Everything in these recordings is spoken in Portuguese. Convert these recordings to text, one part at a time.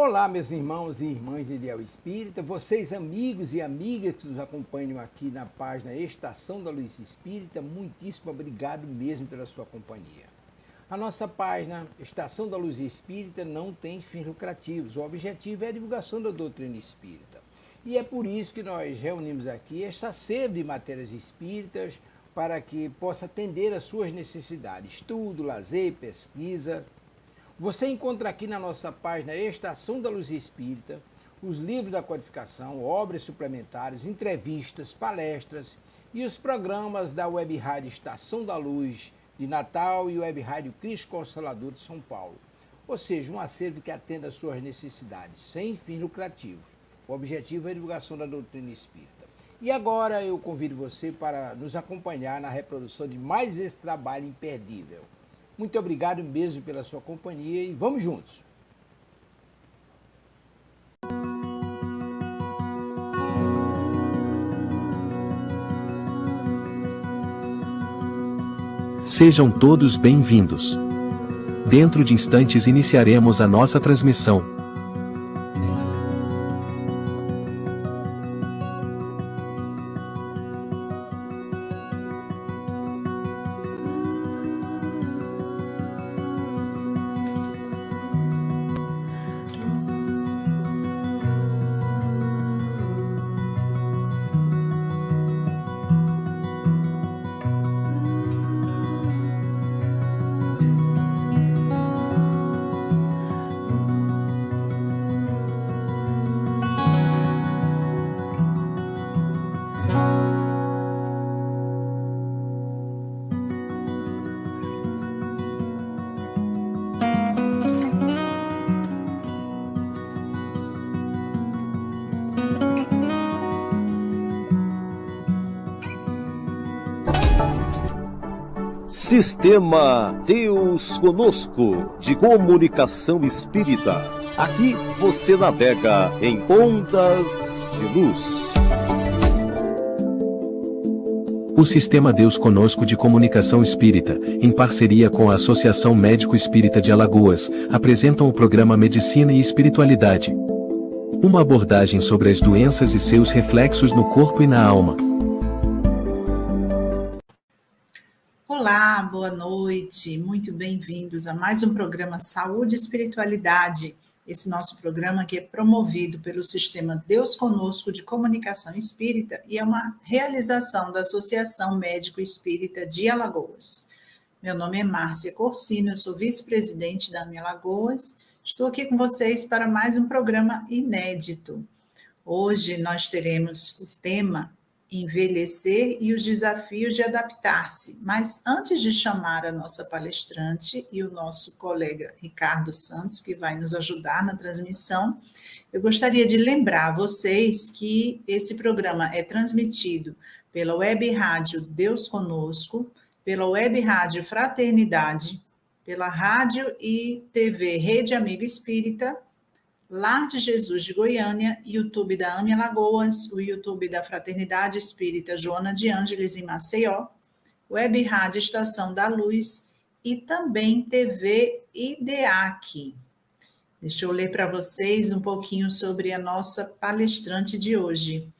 Olá, meus irmãos e irmãs de Ideal Espírita, vocês amigos e amigas que nos acompanham aqui na página Estação da Luz Espírita, muitíssimo obrigado mesmo pela sua companhia. A nossa página Estação da Luz Espírita não tem fins lucrativos, o objetivo é a divulgação da doutrina espírita. E é por isso que nós reunimos aqui esta sede de matérias espíritas para que possa atender às suas necessidades, estudo, lazer, pesquisa. Você encontra aqui na nossa página Estação da Luz Espírita os livros da codificação, obras suplementares, entrevistas, palestras e os programas da Web Rádio Estação da Luz de Natal e Web Rádio Cristo Consolador de São Paulo. Ou seja, um acervo que atenda às suas necessidades, sem fins lucrativos. O objetivo é a divulgação da doutrina espírita. E agora eu convido você para nos acompanhar na reprodução de mais esse trabalho imperdível. Muito obrigado mesmo pela sua companhia e vamos juntos! Sejam todos bem-vindos. Dentro de instantes iniciaremos a nossa transmissão. Sistema Deus Conosco, de comunicação espírita. Aqui você navega em ondas de luz. O Sistema Deus Conosco de Comunicação Espírita, em parceria com a Associação Médico Espírita de Alagoas, apresentam o programa Medicina e Espiritualidade. Uma abordagem sobre as doenças e seus reflexos no corpo e na alma. Olá, boa noite, muito bem-vindos a mais um programa Saúde e Espiritualidade. Esse nosso programa que é promovido pelo Sistema Deus Conosco de Comunicação Espírita e é uma realização da Associação Médico Espírita de Alagoas. Meu nome é Márcia Corsino, eu sou vice-presidente da AME Alagoas. Estou aqui com vocês para mais um programa inédito. Hoje nós teremos o tema Envelhecer e os desafios de adaptar-se. Mas antes de chamar a nossa palestrante e o nosso colega Ricardo Santos, que vai nos ajudar na transmissão, eu gostaria de lembrar a vocês que esse programa é transmitido pela Web Rádio Deus Conosco, pela Web Rádio Fraternidade, pela Rádio e TV Rede Amigo Espírita, Lar de Jesus de Goiânia, YouTube da AME Alagoas, o YouTube da Fraternidade Espírita Joana de Ângeles em Maceió, Web Rádio Estação da Luz e também TV IDEAC. Deixa eu ler para vocês um pouquinho sobre a nossa palestrante de hoje.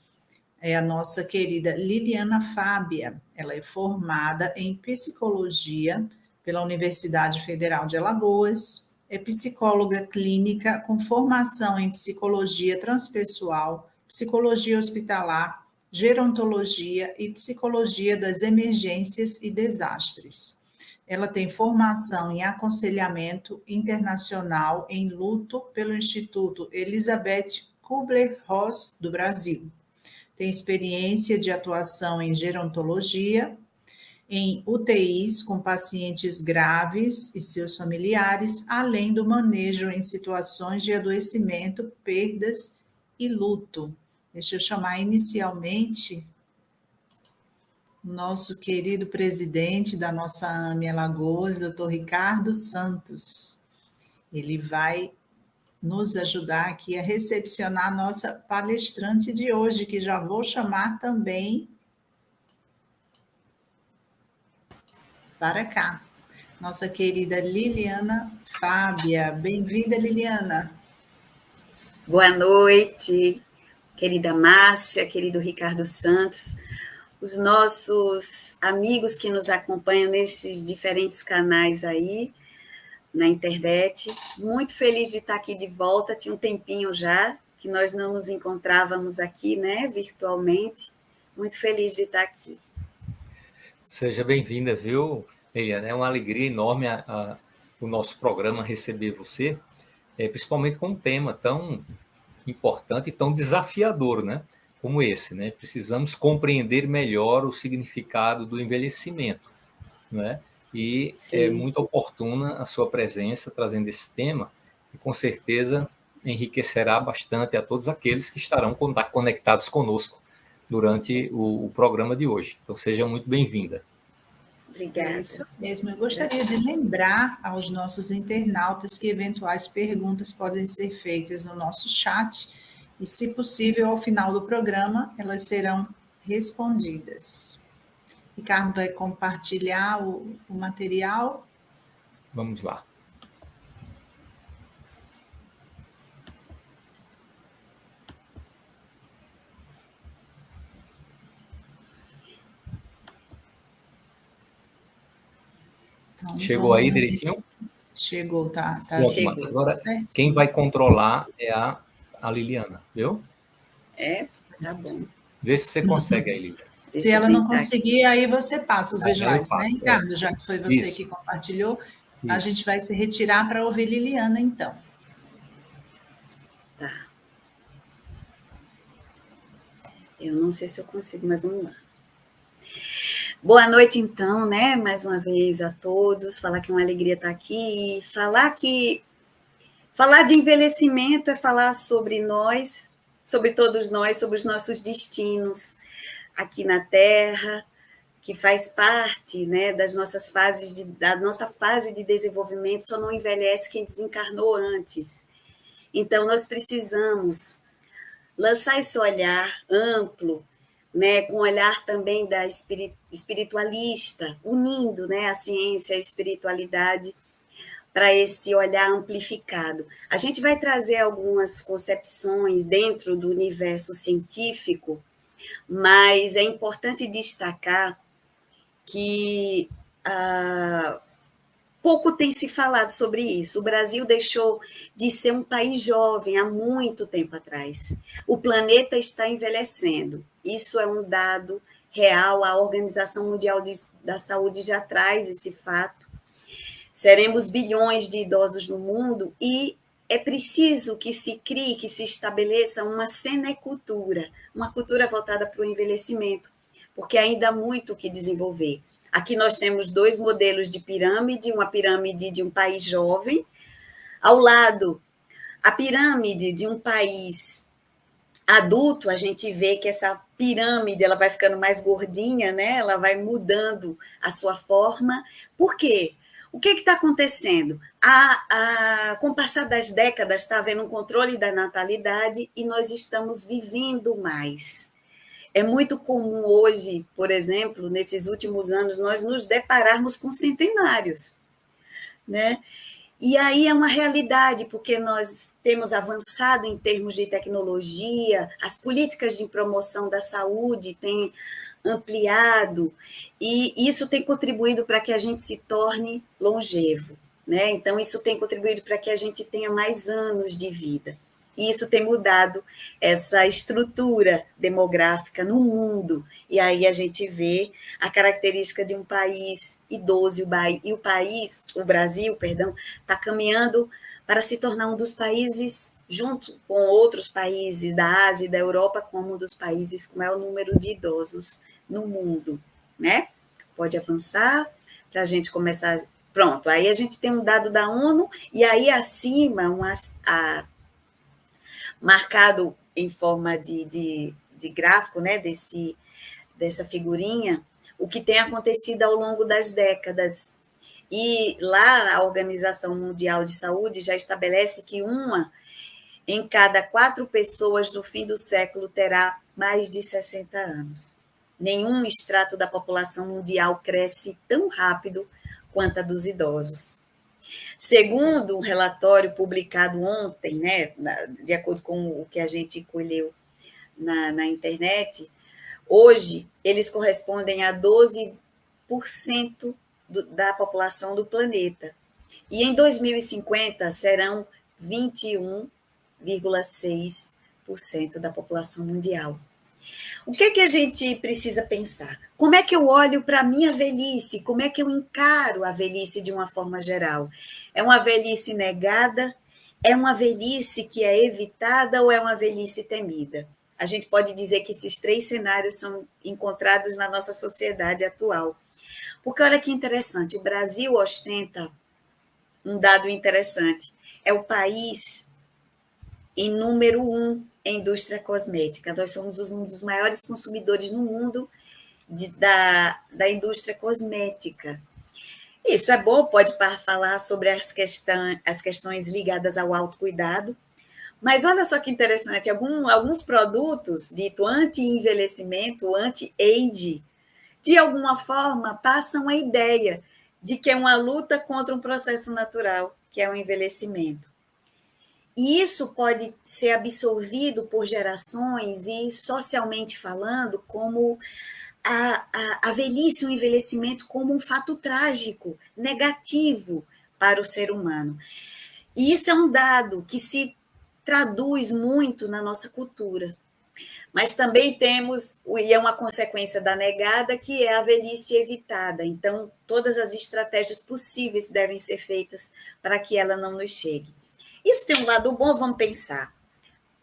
É a nossa querida Liliana Fábia. Ela é formada em Psicologia pela Universidade Federal de Alagoas, é psicóloga clínica com formação em psicologia transpessoal, psicologia hospitalar, gerontologia e psicologia das emergências e desastres. Ela tem formação em aconselhamento internacional em luto pelo Instituto Elizabeth Kubler-Ross do Brasil. Tem experiência de atuação em gerontologia, em UTIs com pacientes graves e seus familiares, além do manejo em situações de adoecimento, perdas e luto. Deixa eu chamar inicialmente o nosso querido presidente da nossa AME Alagoas, Dr. Ricardo Santos. Ele vai nos ajudar aqui a recepcionar a nossa palestrante de hoje, que já vou chamar também para cá. Nossa querida Liliana Fábia. Bem-vinda, Liliana. Boa noite, querida Márcia, querido Ricardo Santos, os nossos amigos que nos acompanham nesses diferentes canais aí na internet. Muito feliz de estar aqui de volta, tinha um tempinho já que nós não nos encontrávamos aqui, né, virtualmente. Muito feliz de estar aqui. Seja bem-vinda, viu, Eliana? É uma alegria enorme o nosso programa receber você, principalmente com um tema tão importante e tão desafiador, né? Como esse, né? Precisamos compreender melhor o significado do envelhecimento, né? E Sim. é muito oportuna a sua presença trazendo esse tema e com certeza enriquecerá bastante a todos aqueles que estarão conectados conosco durante o programa de hoje. Então, seja muito bem-vinda. Obrigada. É isso mesmo. Eu gostaria de lembrar aos nossos internautas que eventuais perguntas podem ser feitas no nosso chat e, se possível, ao final do programa, elas serão respondidas. Ricardo vai compartilhar o material. Vamos lá. Então, chegou aí direitinho? Chegou, tá. Chegou. Agora, quem vai controlar é a Liliana, viu? Tá bom. Vê se você consegue aí, Liliana. Se ela não conseguir, aí você passa os slides, né, Ricardo? Já que foi você que compartilhou, a gente vai se retirar para ouvir Liliana, então. Tá. Eu não sei se eu consigo, mas vamos lá. Boa noite, então, né? Mais uma vez a todos. Falar que é uma alegria estar aqui e falar de envelhecimento é falar sobre nós, sobre todos nós, sobre os nossos destinos aqui na Terra, que faz parte, né, das nossas fases da nossa fase de desenvolvimento. Só não envelhece quem desencarnou antes. Então, nós precisamos lançar esse olhar amplo, né, com o olhar também da espiritualista, unindo, né, a ciência e a espiritualidade para esse olhar amplificado. A gente vai trazer algumas concepções dentro do universo científico, mas é importante destacar que pouco tem se falado sobre isso. O Brasil deixou de ser um país jovem há muito tempo atrás. O planeta está envelhecendo. Isso é um dado real. A Organização Mundial da Saúde já traz esse fato. Seremos bilhões de idosos no mundo e é preciso que se crie, que se estabeleça uma senecultura, uma cultura voltada para o envelhecimento, porque ainda há muito o que desenvolver. Aqui nós temos 2 modelos de pirâmide, uma pirâmide de um país jovem, ao lado, a pirâmide de um país adulto. A gente vê que essa pirâmide ela vai ficando mais gordinha, né? Ela vai mudando a sua forma. Por quê? O que está acontecendo? Com o passar das décadas, está havendo um controle da natalidade e nós estamos vivendo mais. É muito comum hoje, por exemplo, nesses últimos anos, nós nos depararmos com centenários, né? E aí é uma realidade, porque nós temos avançado em termos de tecnologia, as políticas de promoção da saúde têm ampliado, e isso tem contribuído para que a gente se torne longevo, né? Então, isso tem contribuído para que a gente tenha mais anos de vida. E isso tem mudado essa estrutura demográfica no mundo. E aí a gente vê a característica de um país idoso, o Brasil, está caminhando para se tornar um dos países, junto com outros países da Ásia e da Europa, como um dos países com maior número de idosos no mundo, né? Pode avançar para a gente começar. Pronto, aí a gente tem um dado da ONU, e aí acima, marcado em forma de gráfico, né, dessa figurinha, o que tem acontecido ao longo das décadas. E lá a Organização Mundial de Saúde já estabelece que 1 em cada 4 pessoas no fim do século terá mais de 60 anos. Nenhum extrato da população mundial cresce tão rápido quanto a dos idosos. Segundo um relatório publicado ontem, né, de acordo com o que a gente colheu na internet, hoje eles correspondem a 12% da população do planeta. E em 2050 serão 21,6% da população mundial. O que é que a gente precisa pensar? Como é que eu olho para a minha velhice? Como é que eu encaro a velhice de uma forma geral? É uma velhice negada? É uma velhice que é evitada ou é uma velhice temida? A gente pode dizer que esses 3 cenários são encontrados na nossa sociedade atual. Porque olha que interessante, o Brasil ostenta um dado interessante. É o país em número 1 em indústria cosmética. Nós somos um dos maiores consumidores no mundo da indústria cosmética. Isso é bom, pode falar sobre as questões ligadas ao autocuidado, mas olha só que interessante, alguns produtos dito anti-envelhecimento, anti-age, de alguma forma passam a ideia de que é uma luta contra um processo natural, que é o envelhecimento. E isso pode ser absorvido por gerações e, socialmente falando, como a velhice, o envelhecimento como um fato trágico, negativo para o ser humano. E isso é um dado que se traduz muito na nossa cultura. Mas também temos, e é uma consequência da negada, que é a velhice evitada. Então, todas as estratégias possíveis devem ser feitas para que ela não nos chegue. Isso tem um lado bom, vamos pensar.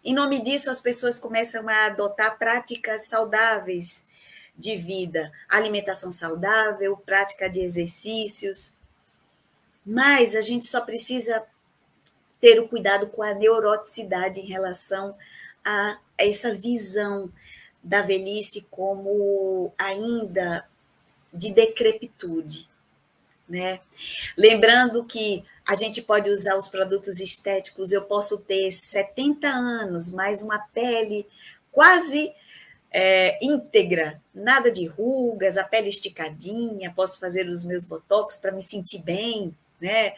Em nome disso, as pessoas começam a adotar práticas saudáveis de vida, alimentação saudável, prática de exercícios. Mas a gente só precisa ter o cuidado com a neuroticidade em relação a essa visão da velhice como ainda de decrepitude, né? Lembrando que a gente pode usar os produtos estéticos, eu posso ter 70 anos, mais uma pele quase íntegra, nada de rugas, a pele esticadinha, posso fazer os meus botox para me sentir bem, né?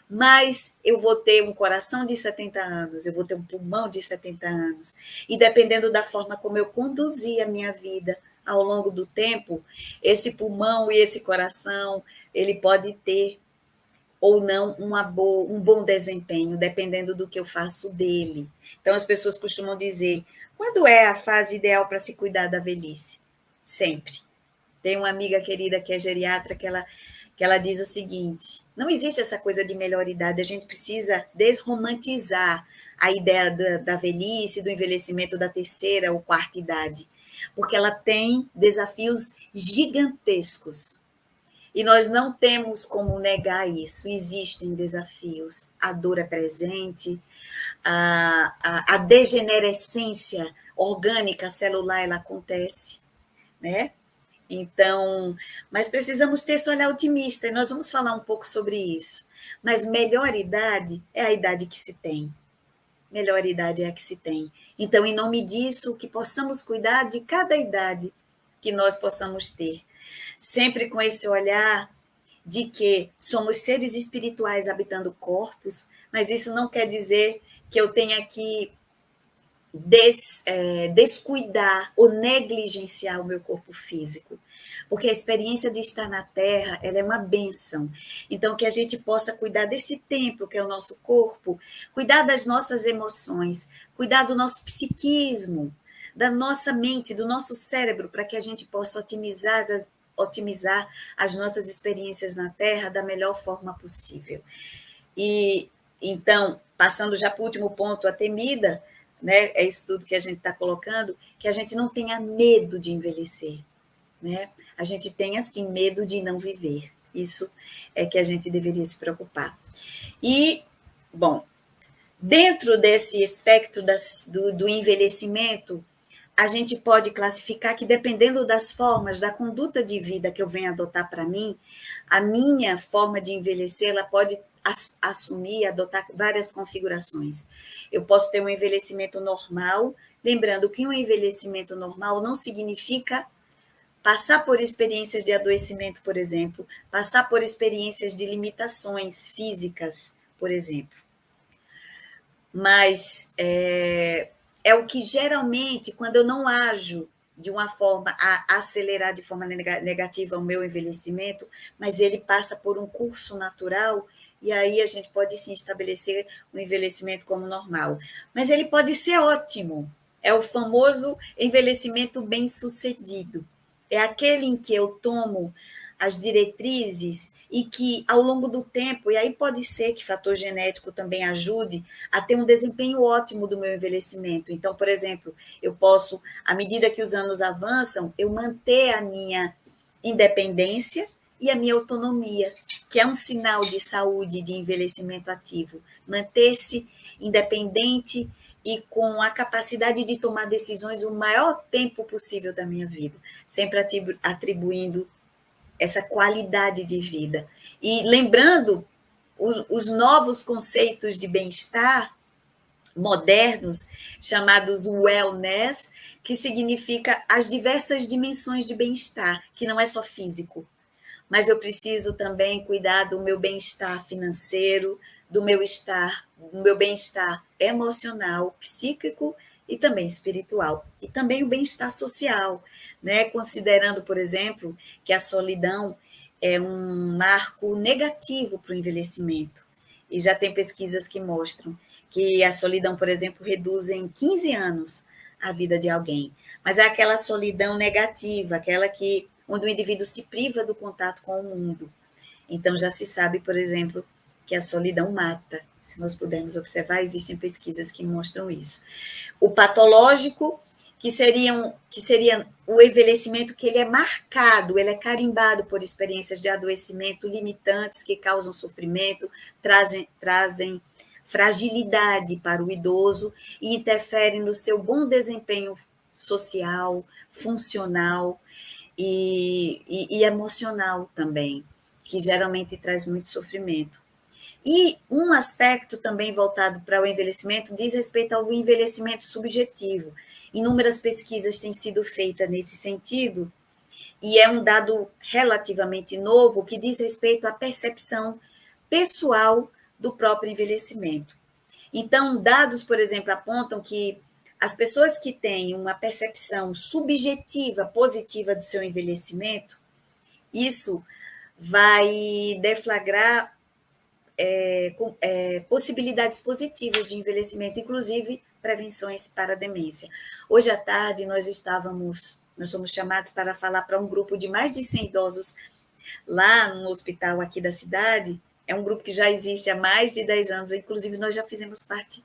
Mas eu vou ter um coração de 70 anos, eu vou ter um pulmão de 70 anos, e dependendo da forma como eu conduzir a minha vida ao longo do tempo, esse pulmão e esse coração, ele pode ter ou não um bom desempenho, dependendo do que eu faço dele. Então, as pessoas costumam dizer, quando é a fase ideal para se cuidar da velhice? Sempre. Tem uma amiga querida que é geriatra, que ela diz o seguinte, não existe essa coisa de melhor idade, a gente precisa desromantizar a ideia da velhice, do envelhecimento da terceira ou quarta idade, porque ela tem desafios gigantescos. E nós não temos como negar isso, existem desafios, a dor é presente, a degenerescência orgânica, celular, ela acontece, né? Então, mas precisamos ter esse olhar otimista, e nós vamos falar um pouco sobre isso. Mas melhor idade é a idade que se tem. Melhor idade é a que se tem. Então, em nome disso, que possamos cuidar de cada idade que nós possamos ter. Sempre com esse olhar de que somos seres espirituais habitando corpos, mas isso não quer dizer que eu tenha que descuidar ou negligenciar o meu corpo físico, porque a experiência de estar na Terra, ela é uma bênção. Então, que a gente possa cuidar desse templo que é o nosso corpo, cuidar das nossas emoções, cuidar do nosso psiquismo, da nossa mente, do nosso cérebro, para que a gente possa otimizar as nossas experiências na Terra da melhor forma possível. E, então, passando já para o último ponto, a temida, né, é isso tudo que a gente está colocando, que a gente não tenha medo de envelhecer, né? A gente tem, assim, medo de não viver. Isso é que a gente deveria se preocupar. E, bom, dentro desse espectro do envelhecimento, a gente pode classificar que, dependendo das formas, da conduta de vida que eu venho adotar para mim, a minha forma de envelhecer, ela pode assumir, adotar várias configurações. Eu posso ter um envelhecimento normal, lembrando que um envelhecimento normal não significa passar por experiências de adoecimento, por exemplo, passar por experiências de limitações físicas, por exemplo. Mas é o que geralmente, quando eu não ajo de uma forma a acelerar de forma negativa o meu envelhecimento, mas ele passa por um curso natural, e aí a gente pode sim estabelecer o envelhecimento como normal. Mas ele pode ser ótimo, é o famoso envelhecimento bem-sucedido. É aquele em que eu tomo as diretrizes e que, ao longo do tempo, e aí pode ser que fator genético também ajude a ter um desempenho ótimo do meu envelhecimento. Então, por exemplo, eu posso, à medida que os anos avançam, eu manter a minha independência e a minha autonomia, que é um sinal de saúde, de envelhecimento ativo. Manter-se independente e com a capacidade de tomar decisões o maior tempo possível da minha vida, sempre atribuindo essa qualidade de vida. E lembrando os novos conceitos de bem-estar modernos, chamados wellness, que significa as diversas dimensões de bem-estar, que não é só físico, mas eu preciso também cuidar do meu bem-estar financeiro, do meu bem-estar emocional, psíquico e também espiritual, e também o bem-estar social, né? Considerando, por exemplo, que a solidão é um marco negativo para o envelhecimento, e já tem pesquisas que mostram que a solidão, por exemplo, reduz em 15 anos a vida de alguém, mas é aquela solidão negativa, aquela onde o indivíduo se priva do contato com o mundo. Então, já se sabe, por exemplo, que a solidão mata. Se nós pudermos observar, existem pesquisas que mostram isso. O patológico, que seria o envelhecimento que ele é marcado, ele é carimbado por experiências de adoecimento limitantes que causam sofrimento, trazem fragilidade para o idoso e interferem no seu bom desempenho social, funcional e emocional também, que geralmente traz muito sofrimento. E um aspecto também voltado para o envelhecimento diz respeito ao envelhecimento subjetivo. Inúmeras pesquisas têm sido feitas nesse sentido, e é um dado relativamente novo que diz respeito à percepção pessoal do próprio envelhecimento. Então, dados, por exemplo, apontam que as pessoas que têm uma percepção subjetiva positiva do seu envelhecimento, isso vai deflagrar possibilidades positivas de envelhecimento, inclusive prevenções para a demência. Hoje à tarde nós somos chamados para falar para um grupo de mais de 100 idosos lá no hospital aqui da cidade. É um grupo que já existe há mais de 10 anos, inclusive nós já fizemos parte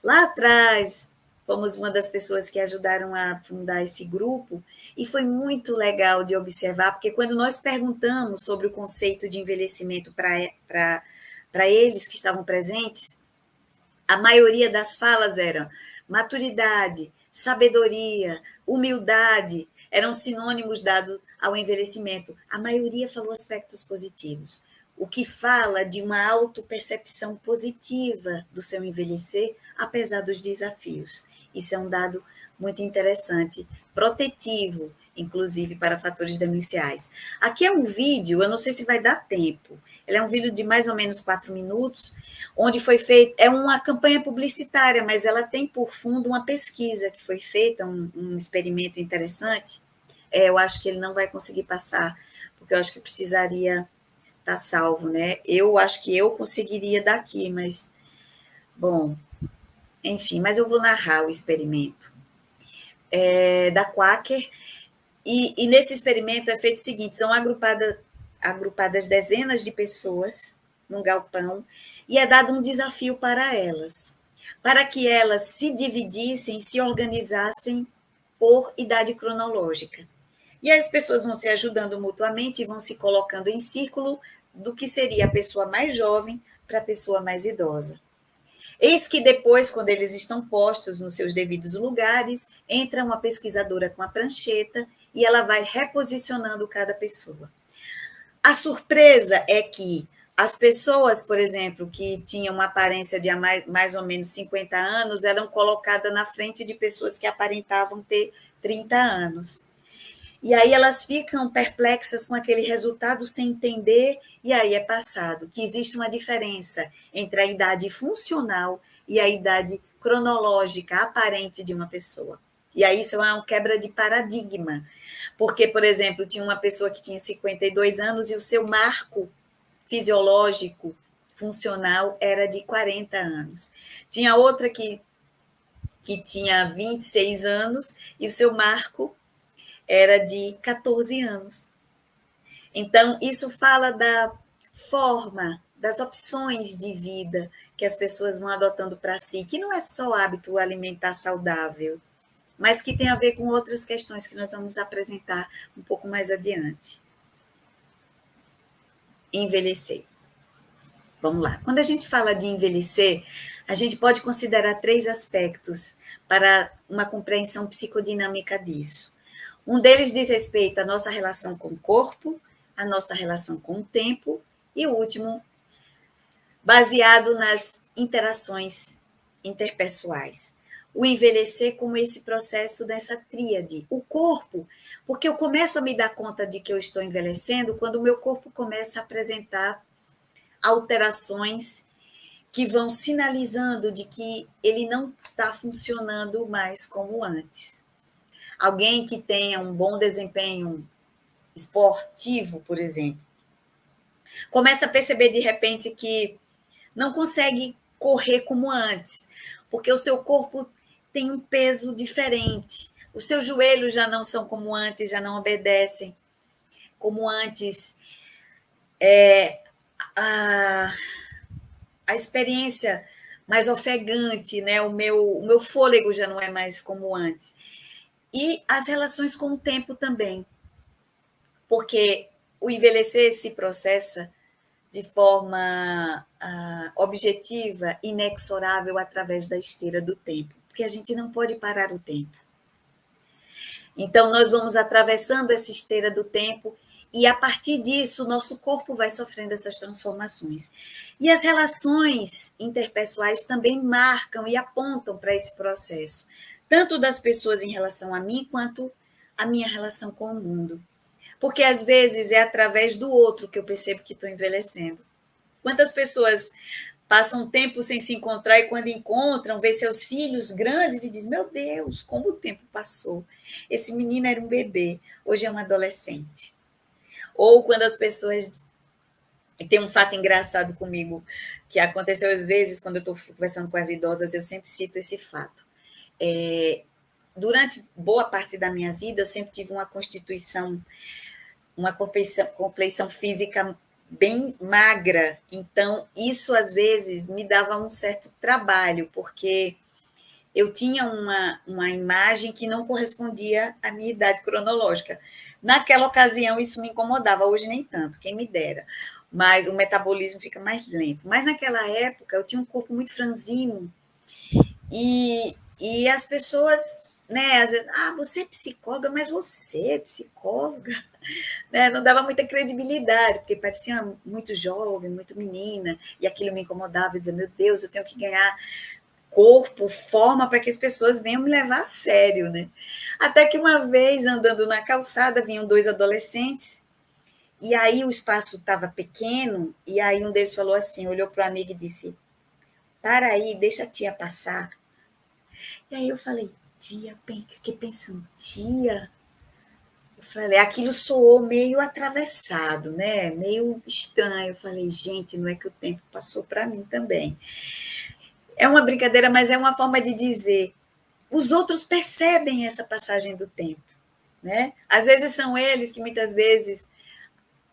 lá atrás, fomos uma das pessoas que ajudaram a fundar esse grupo, e foi muito legal de observar, porque quando nós perguntamos sobre o conceito de envelhecimento para eles que estavam presentes, a maioria das falas era maturidade, sabedoria, humildade, eram sinônimos dados ao envelhecimento. A maioria falou aspectos positivos, o que fala de uma autopercepção positiva do seu envelhecer, apesar dos desafios. Isso é um dado muito interessante, protetivo, inclusive para fatores demenciais. Aqui é um vídeo, eu não sei se vai dar tempo, ele é um vídeo de mais ou menos 4 minutos, onde foi feito, é uma campanha publicitária, mas ela tem por fundo uma pesquisa que foi feita, um experimento interessante. Eu acho que ele não vai conseguir passar, porque eu acho que precisaria estar salvo, né? Eu acho que eu conseguiria daqui, mas, bom, enfim, mas eu vou narrar o experimento. Da Quaker, e nesse experimento é feito o seguinte, são agrupadas dezenas de pessoas num galpão, e é dado um desafio para que elas se dividissem, se organizassem por idade cronológica. E as pessoas vão se ajudando mutuamente e vão se colocando em círculo do que seria a pessoa mais jovem para a pessoa mais idosa. Eis que depois, quando eles estão postos nos seus devidos lugares, entra uma pesquisadora com a prancheta e ela vai reposicionando cada pessoa. A surpresa é que as pessoas, por exemplo, que tinham uma aparência de mais ou menos 50 anos, eram colocadas na frente de pessoas que aparentavam ter 30 anos. E aí elas ficam perplexas com aquele resultado sem entender, e aí é passado que existe uma diferença entre a idade funcional e a idade cronológica aparente de uma pessoa. E aí isso é uma quebra de paradigma. Porque, por exemplo, tinha uma pessoa que tinha 52 anos e o seu marco fisiológico funcional era de 40 anos. Tinha outra que tinha 26 anos e o seu marco era de 14 anos. Então, isso fala da forma, das opções de vida que as pessoas vão adotando para si, que não é só hábito alimentar saudável, mas que tem a ver com outras questões que nós vamos apresentar um pouco mais adiante. Envelhecer. Vamos lá. Quando a gente fala de envelhecer, a gente pode considerar 3 aspectos para uma compreensão psicodinâmica disso. Um deles diz respeito à nossa relação com o corpo, a nossa relação com o tempo, e o último, baseado nas interações interpessoais. O envelhecer como esse processo dessa tríade. O corpo, porque eu começo a me dar conta de que eu estou envelhecendo quando o meu corpo começa a apresentar alterações que vão sinalizando de que ele não está funcionando mais como antes. Alguém que tenha um bom desempenho esportivo, por exemplo, começa a perceber de repente que não consegue correr como antes, porque o seu corpo tem um peso diferente. Os seus joelhos já não são como antes, já não obedecem como antes. A experiência mais ofegante, né? O meu fôlego já não é mais como antes. E as relações com o tempo também, porque o envelhecer se processa de forma objetiva, inexorável, através da esteira do tempo, porque a gente não pode parar o tempo. Então, nós vamos atravessando essa esteira do tempo e, a partir disso, o nosso corpo vai sofrendo essas transformações. E as relações interpessoais também marcam e apontam para esse processo, tanto das pessoas em relação a mim, quanto a minha relação com o mundo. Porque, às vezes, é através do outro que eu percebo que estou envelhecendo. Quantas pessoas passam tempo sem se encontrar e, quando encontram, vê seus filhos grandes e diz: meu Deus, como o tempo passou. Esse menino era um bebê, hoje é um adolescente. Ou quando as pessoas... Tem um fato engraçado comigo, que aconteceu às vezes, quando eu estou conversando com as idosas, eu sempre cito esse fato. Durante boa parte da minha vida, eu sempre tive uma constituição, uma compleição física bem magra. Então, isso, às vezes, me dava um certo trabalho, porque eu tinha uma imagem que não correspondia à minha idade cronológica. Naquela ocasião, isso me incomodava, hoje nem tanto, quem me dera. Mas o metabolismo fica mais lento. Mas naquela época, eu tinha um corpo muito franzino, e as pessoas, né, às vezes, você é psicóloga, mas você é psicóloga? Né? Não dava muita credibilidade, porque parecia muito jovem, muito menina, e aquilo me incomodava, eu dizia: meu Deus, eu tenho que ganhar corpo, forma, para que as pessoas venham me levar a sério, né? Até que uma vez, andando na calçada, vinham 2 adolescentes, e aí o espaço estava pequeno, e aí um deles falou assim, olhou para o amigo e disse: para aí, deixa a tia passar. E aí eu falei: tia, fiquei pensando, tia? Eu falei, aquilo soou meio atravessado, né? Meio estranho. Eu falei: gente, não é que o tempo passou para mim também. É uma brincadeira, mas é uma forma de dizer, os outros percebem essa passagem do tempo, né? Às vezes são eles que muitas vezes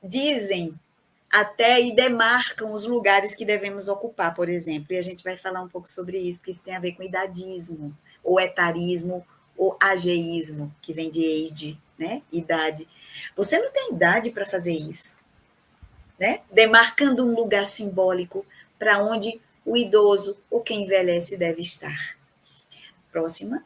dizem até e demarcam os lugares que devemos ocupar, por exemplo. E a gente vai falar um pouco sobre isso, porque isso tem a ver com idadismo, ou etarismo, ou ageísmo, que vem de age, né? Idade. Você não tem idade para fazer isso, né? Demarcando um lugar simbólico para onde o idoso ou quem envelhece deve estar. Próxima.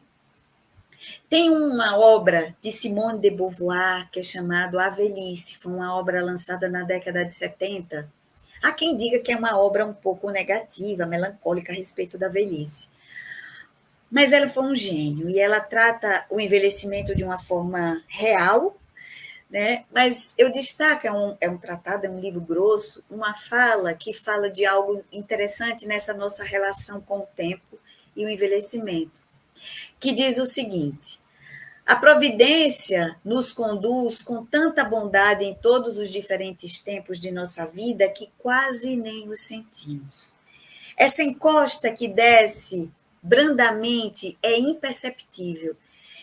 Tem uma obra de Simone de Beauvoir que é chamada A Velhice, foi uma obra lançada na década de 70. Há quem diga que é uma obra um pouco negativa, melancólica a respeito da velhice. Mas ela foi um gênio e ela trata o envelhecimento de uma forma real, né? Mas eu destaco, é um tratado, é um livro grosso, uma fala que fala de algo interessante nessa nossa relação com o tempo e o envelhecimento, que diz o seguinte: a providência nos conduz com tanta bondade em todos os diferentes tempos de nossa vida que quase nem os sentimos. Essa encosta que desce brandamente é imperceptível.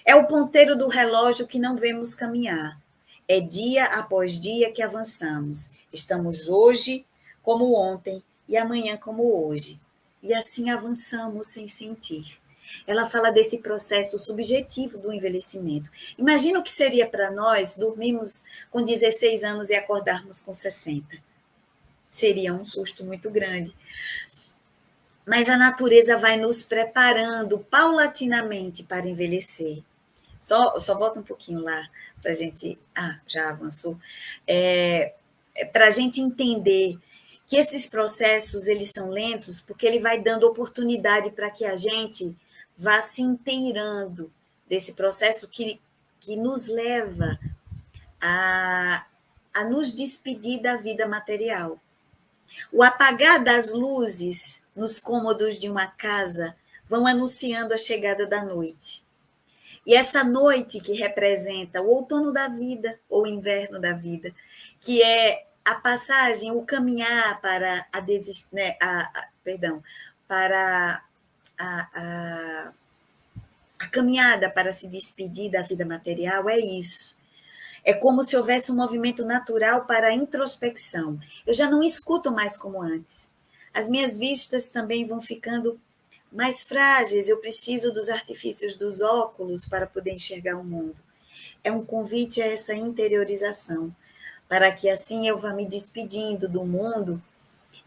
É o ponteiro do relógio que não vemos caminhar. É dia após dia que avançamos. Estamos hoje como ontem e amanhã como hoje. E assim avançamos sem sentir. Ela fala desse processo subjetivo do envelhecimento. Imagina o que seria para nós dormirmos com 16 anos e acordarmos com 60. Seria um susto muito grande. Mas a natureza vai nos preparando paulatinamente para envelhecer. Só volta um pouquinho lá para a gente... já avançou. Para a gente entender que esses processos eles são lentos, porque ele vai dando oportunidade para que a gente vá se inteirando desse processo que nos leva a nos despedir da vida material. O apagar das luzes nos cômodos de uma casa vão anunciando a chegada da noite. E essa noite que representa o outono da vida, ou o inverno da vida, que é a passagem, o caminhar para a caminhada para se despedir da vida material, é isso. É como se houvesse um movimento natural para a introspecção. Eu já não escuto mais como antes. As minhas vistas também vão ficando mais frágeis. Eu preciso dos artifícios dos óculos para poder enxergar o mundo. É um convite a essa interiorização, para que assim eu vá me despedindo do mundo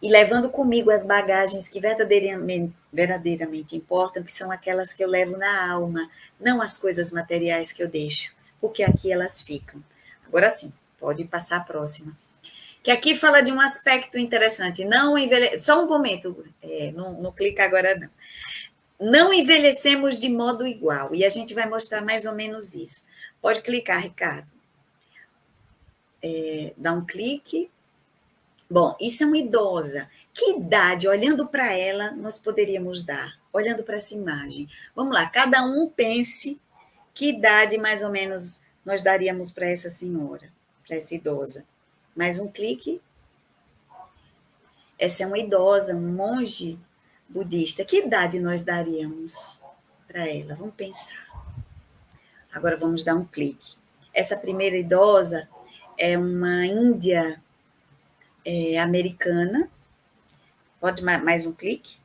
e levando comigo as bagagens que verdadeiramente importam, que são aquelas que eu levo na alma, não as coisas materiais que eu deixo, porque aqui elas ficam. Agora sim, pode passar a próxima. Que aqui fala de um aspecto interessante. Só um momento, não clica agora não. Não envelhecemos de modo igual, e a gente vai mostrar mais ou menos isso. Pode clicar, Ricardo. Dá um clique. Bom, isso é uma idosa. Que idade, olhando para ela, nós poderíamos dar? Olhando para essa imagem. Vamos lá, cada um pense que idade mais ou menos nós daríamos para essa senhora, para essa idosa. Mais um clique. Essa é uma idosa, um monge budista. Que idade nós daríamos para ela? Vamos pensar. Agora vamos dar um clique. Essa primeira idosa é uma índia americana. Pode mais um clique?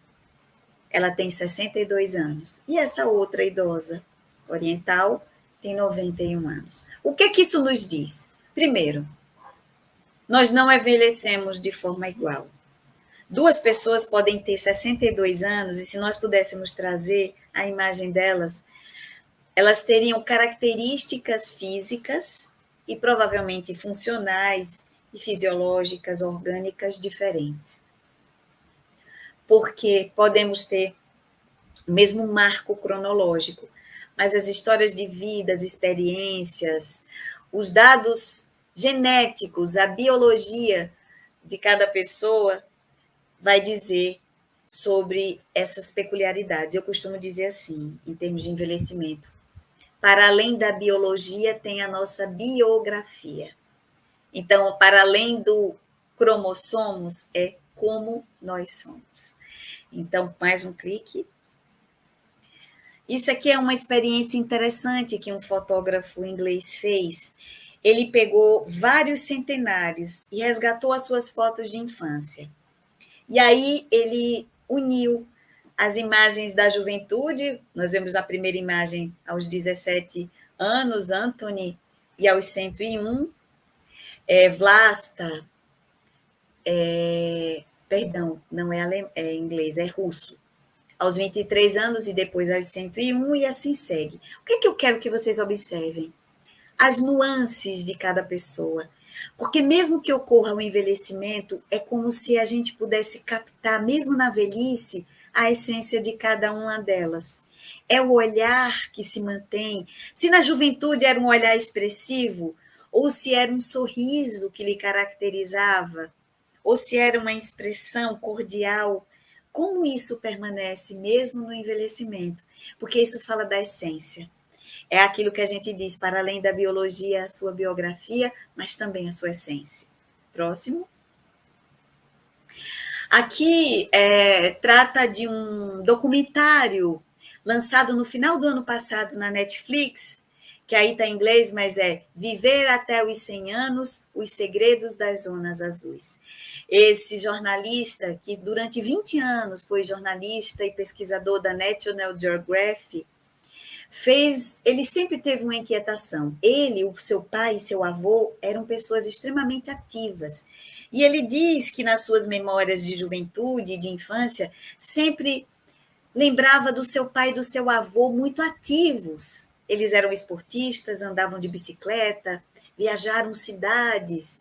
Ela tem 62 anos. E essa outra idosa oriental tem 91 anos. O que isso nos diz? Primeiro, nós não envelhecemos de forma igual. Duas pessoas podem ter 62 anos e se nós pudéssemos trazer a imagem delas, elas teriam características físicas e provavelmente funcionais e fisiológicas, orgânicas diferentes. Porque podemos ter o mesmo marco cronológico, mas as histórias de vida, as experiências, os dados genéticos, a biologia de cada pessoa vai dizer sobre essas peculiaridades. Eu costumo dizer assim, em termos de envelhecimento, para além da biologia tem a nossa biografia. Então, para além do cromossomos, é como nós somos. Então, mais um clique. Isso aqui é uma experiência interessante que um fotógrafo inglês fez. Ele pegou vários centenários e resgatou as suas fotos de infância. E aí ele uniu as imagens da juventude. Nós vemos na primeira imagem, aos 17 anos, Anthony, e aos 101, Vlasta, perdão, não é inglês, é russo, aos 23 anos e depois aos 101, e assim segue. O que eu quero que vocês observem? As nuances de cada pessoa. Porque mesmo que ocorra o envelhecimento, é como se a gente pudesse captar, mesmo na velhice, a essência de cada uma delas. É o olhar que se mantém. Se na juventude era um olhar expressivo, ou se era um sorriso que lhe caracterizava, ou se era uma expressão cordial. Como isso permanece mesmo no envelhecimento? Porque isso fala da essência. É aquilo que a gente diz, para além da biologia, a sua biografia, mas também a sua essência. Próximo. Aqui trata de um documentário lançado no final do ano passado na Netflix, que aí está em inglês, mas é Viver até os 100 anos, os segredos das zonas azuis. Esse jornalista, que durante 20 anos foi jornalista e pesquisador da National Geographic, ele sempre teve uma inquietação. Ele, o seu pai e seu avô eram pessoas extremamente ativas. E ele diz que nas suas memórias de juventude e de infância, sempre lembrava do seu pai e do seu avô muito ativos. Eles eram esportistas, andavam de bicicleta, viajaram cidades,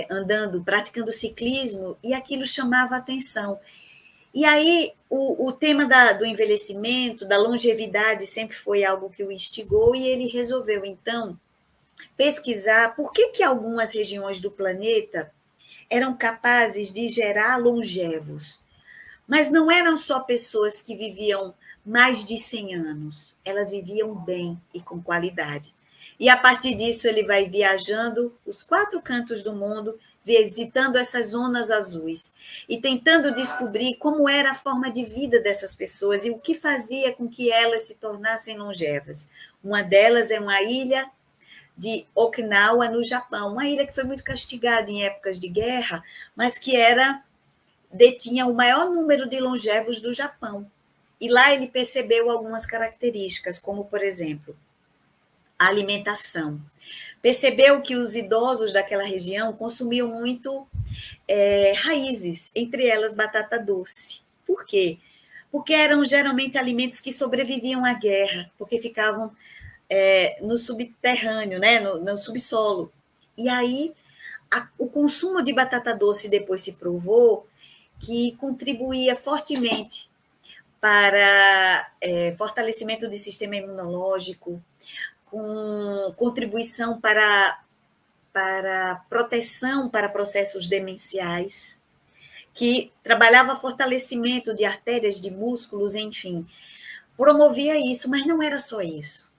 andando, praticando ciclismo, e aquilo chamava a atenção. E aí, o tema do envelhecimento, da longevidade, sempre foi algo que o instigou, e ele resolveu, então, pesquisar por que algumas regiões do planeta eram capazes de gerar longevos. Mas não eram só pessoas que viviam mais de 100 anos, elas viviam bem e com qualidade. E, a partir disso, ele vai viajando os 4 cantos do mundo, visitando essas zonas azuis e tentando descobrir como era a forma de vida dessas pessoas e o que fazia com que elas se tornassem longevas. Uma delas é uma ilha de Okinawa, no Japão, uma ilha que foi muito castigada em épocas de guerra, mas que detinha o maior número de longevos do Japão. E lá ele percebeu algumas características, como, por exemplo, a alimentação. Percebeu que os idosos daquela região consumiam muito raízes, entre elas batata doce. Por quê? Porque eram geralmente alimentos que sobreviviam à guerra, porque ficavam no subterrâneo, né? no subsolo. E aí, o consumo de batata doce depois se provou que contribuía fortemente para fortalecimento do sistema imunológico, com contribuição para proteção para processos demenciais, que trabalhava fortalecimento de artérias, de músculos, enfim, promovia isso, mas não era só isso.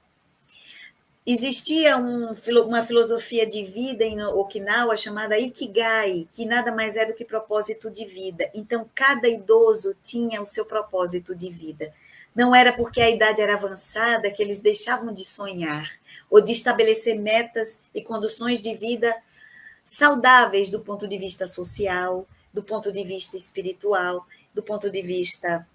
Existia uma filosofia de vida em Okinawa chamada Ikigai, que nada mais é do que propósito de vida. Então, cada idoso tinha o seu propósito de vida. Não era porque a idade era avançada que eles deixavam de sonhar ou de estabelecer metas e condições de vida saudáveis do ponto de vista social, do ponto de vista espiritual, do ponto de vista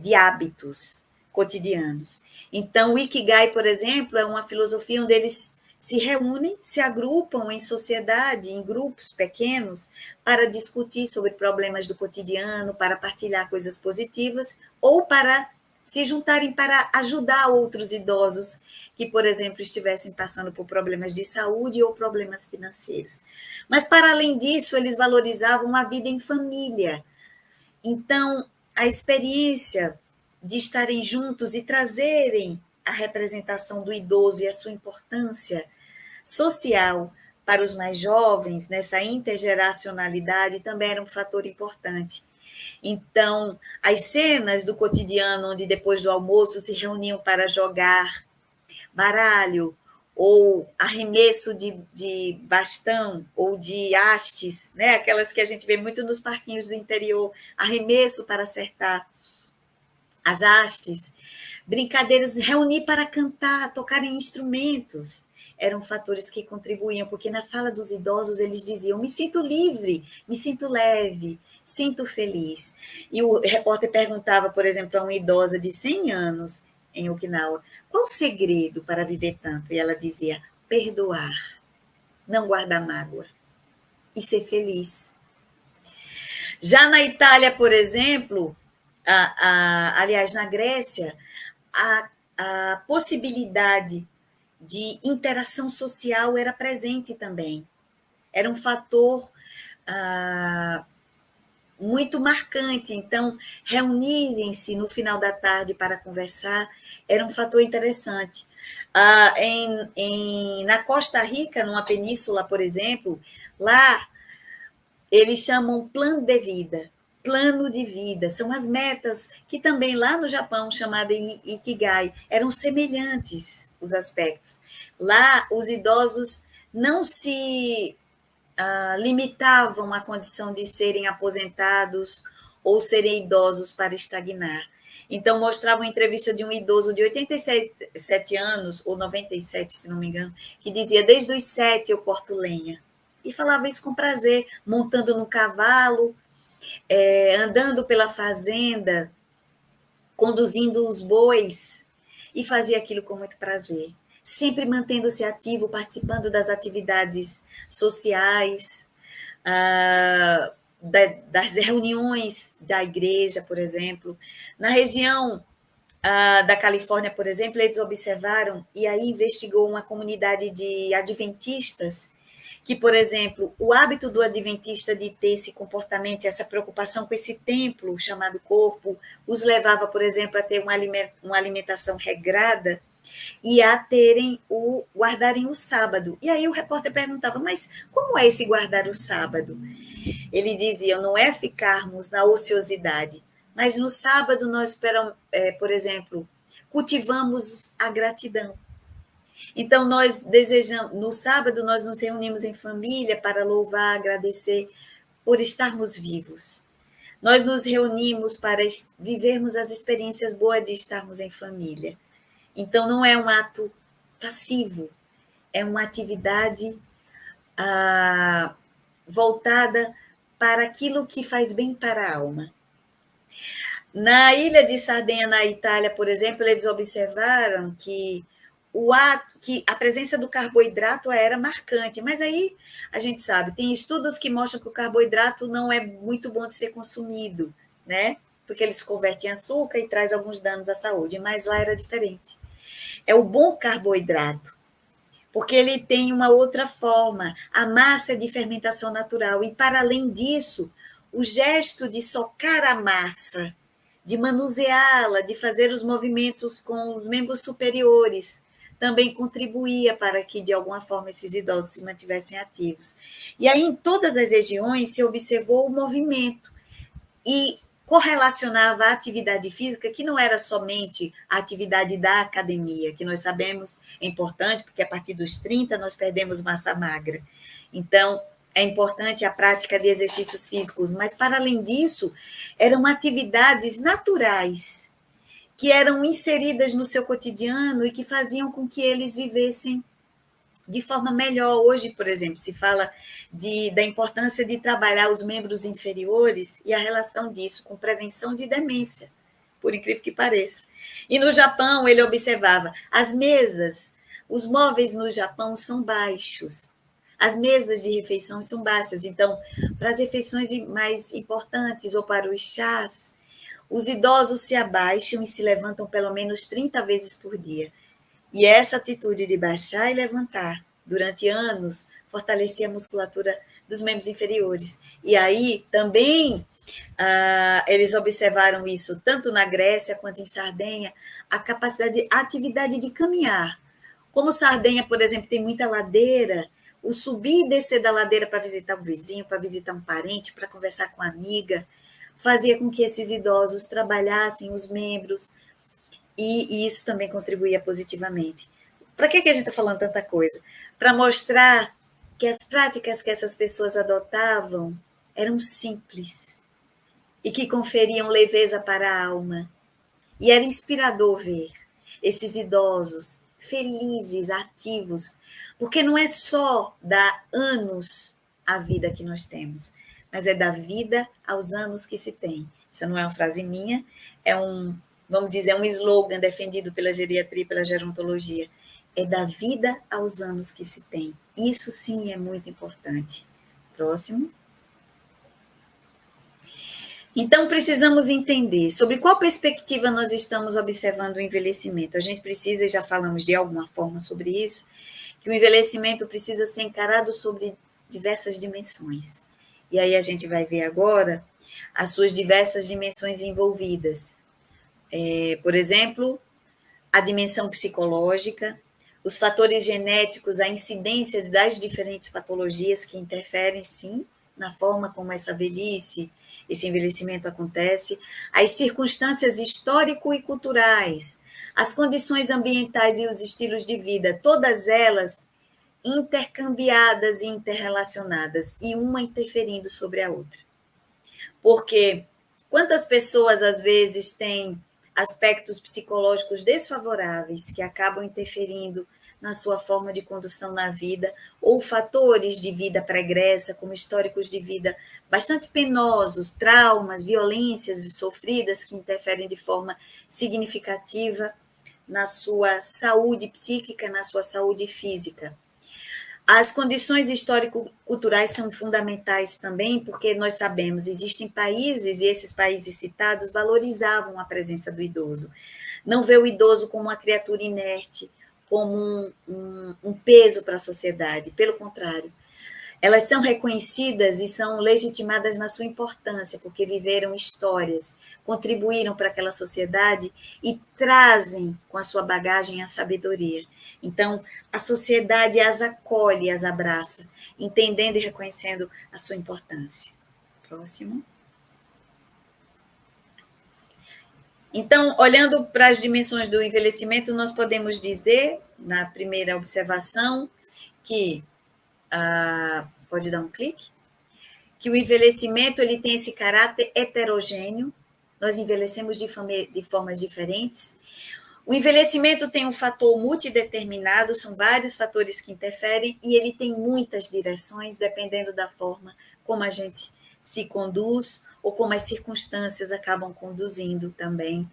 de hábitos cotidianos. Então, o Ikigai, por exemplo, é uma filosofia onde eles se reúnem, se agrupam em sociedade, em grupos pequenos, para discutir sobre problemas do cotidiano, para partilhar coisas positivas, ou para se juntarem para ajudar outros idosos que, por exemplo, estivessem passando por problemas de saúde ou problemas financeiros. Mas, para além disso, eles valorizavam a vida em família. Então, a experiência de estarem juntos e trazerem a representação do idoso e a sua importância social para os mais jovens, nessa intergeracionalidade, também era um fator importante. Então, as cenas do cotidiano, onde depois do almoço se reuniam para jogar baralho, ou arremesso de bastão, ou de hastes, né? Aquelas que a gente vê muito nos parquinhos do interior, arremesso para acertar as hastes, brincadeiras, reunir para cantar, tocarem instrumentos, eram fatores que contribuíam, porque na fala dos idosos eles diziam: me sinto livre, me sinto leve, sinto feliz. E o repórter perguntava, por exemplo, a uma idosa de 100 anos em Okinawa, qual o segredo para viver tanto? E ela dizia: perdoar, não guardar mágoa e ser feliz. Já na Itália, por exemplo, aliás, na Grécia, a possibilidade de interação social era presente também. Era um fator muito marcante. Então, reunirem-se no final da tarde para conversar era um fator interessante. Na Costa Rica, numa península, por exemplo, lá eles chamam plano de vida. Plano de vida, são as metas que também lá no Japão, chamada Ikigai, eram semelhantes os aspectos. Lá, os idosos não se limitavam à condição de serem aposentados ou serem idosos para estagnar. Então, mostrava uma entrevista de um idoso de 87 anos, ou 97, se não me engano, que dizia, desde os 7 eu corto lenha. E falava isso com prazer, montando no cavalo, andando pela fazenda, conduzindo os bois, e fazia aquilo com muito prazer. Sempre mantendo-se ativo, participando das atividades sociais, das reuniões da igreja, por exemplo. Na região da Califórnia, por exemplo, eles observaram, e aí investigou uma comunidade de adventistas, que, por exemplo, o hábito do adventista de ter esse comportamento, essa preocupação com esse templo chamado corpo, os levava, por exemplo, a ter uma alimentação regrada e a guardarem o sábado. E aí o repórter perguntava, mas como é esse guardar o sábado? Ele dizia, não é ficarmos na ociosidade, mas no sábado nós, por exemplo, cultivamos a gratidão. Então, nós desejamos, no sábado, nós nos reunimos em família para louvar, agradecer por estarmos vivos. Nós nos reunimos para vivermos as experiências boas de estarmos em família. Então, não é um ato passivo, é uma atividade voltada para aquilo que faz bem para a alma. Na ilha de Sardenha, na Itália, por exemplo, eles observaram que a presença do carboidrato era marcante, mas aí a gente sabe, tem estudos que mostram que o carboidrato não é muito bom de ser consumido, né? Porque ele se converte em açúcar e traz alguns danos à saúde, mas lá era diferente. É o bom carboidrato, porque ele tem uma outra forma, a massa é de fermentação natural, e para além disso, o gesto de socar a massa, de manuseá-la, de fazer os movimentos com os membros superiores, também contribuía para que, de alguma forma, esses idosos se mantivessem ativos. E aí, em todas as regiões, se observou o movimento e correlacionava a atividade física, que não era somente a atividade da academia, que nós sabemos é importante, porque a partir dos 30 nós perdemos massa magra. Então, é importante a prática de exercícios físicos, mas, para além disso, eram atividades naturais, que eram inseridas no seu cotidiano e que faziam com que eles vivessem de forma melhor. Hoje, por exemplo, se fala da importância de trabalhar os membros inferiores e a relação disso com prevenção de demência, por incrível que pareça. E no Japão, ele observava, as mesas, os móveis no Japão são baixos, as mesas de refeição são baixas, então, para as refeições mais importantes ou para os chás, os idosos se abaixam e se levantam pelo menos 30 vezes por dia. E essa atitude de baixar e levantar durante anos fortalecia a musculatura dos membros inferiores. E aí também eles observaram isso tanto na Grécia quanto em Sardenha, a atividade de caminhar. Como Sardenha, por exemplo, tem muita ladeira, o subir e descer da ladeira para visitar um vizinho, para visitar um parente, para conversar com uma amiga, fazia com que esses idosos trabalhassem os membros, e isso também contribuía positivamente. Para que a gente está falando tanta coisa? Para mostrar que as práticas que essas pessoas adotavam eram simples e que conferiam leveza para a alma. E era inspirador ver esses idosos felizes, ativos, porque não é só dar anos à vida que nós temos, mas é dar vida aos anos que se tem. Isso não é uma frase minha, vamos dizer, um slogan defendido pela geriatria e pela gerontologia. É dar vida aos anos que se tem. Isso sim é muito importante. Próximo. Então, precisamos entender sobre qual perspectiva nós estamos observando o envelhecimento. A gente precisa, e já falamos de alguma forma sobre isso, que o envelhecimento precisa ser encarado sobre diversas dimensões. E aí a gente vai ver agora as suas diversas dimensões envolvidas. Por exemplo, a dimensão psicológica, os fatores genéticos, a incidência das diferentes patologias que interferem, sim, na forma como essa velhice, esse envelhecimento acontece, as circunstâncias histórico e culturais, as condições ambientais e os estilos de vida, todas elas intercambiadas e interrelacionadas, e uma interferindo sobre a outra. Porque quantas pessoas, às vezes, têm aspectos psicológicos desfavoráveis que acabam interferindo na sua forma de condução na vida, ou fatores de vida pregressa, como históricos de vida bastante penosos, traumas, violências sofridas que interferem de forma significativa na sua saúde psíquica, na sua saúde física. As condições histórico-culturais são fundamentais também, porque nós sabemos, existem países, e esses países citados valorizavam a presença do idoso. Não vê o idoso como uma criatura inerte, como um peso para a sociedade. Pelo contrário, elas são reconhecidas e são legitimadas na sua importância, porque viveram histórias, contribuíram para aquela sociedade e trazem com a sua bagagem a sabedoria. Então, a sociedade as acolhe, as abraça, entendendo e reconhecendo a sua importância. Próximo. Então, olhando para as dimensões do envelhecimento, nós podemos dizer, na primeira observação, que, pode dar um clique, que o envelhecimento ele tem esse caráter heterogêneo, nós envelhecemos de formas diferentes. O envelhecimento tem um fator multideterminado, são vários fatores que interferem, e ele tem muitas direções, dependendo da forma como a gente se conduz, ou como as circunstâncias acabam conduzindo também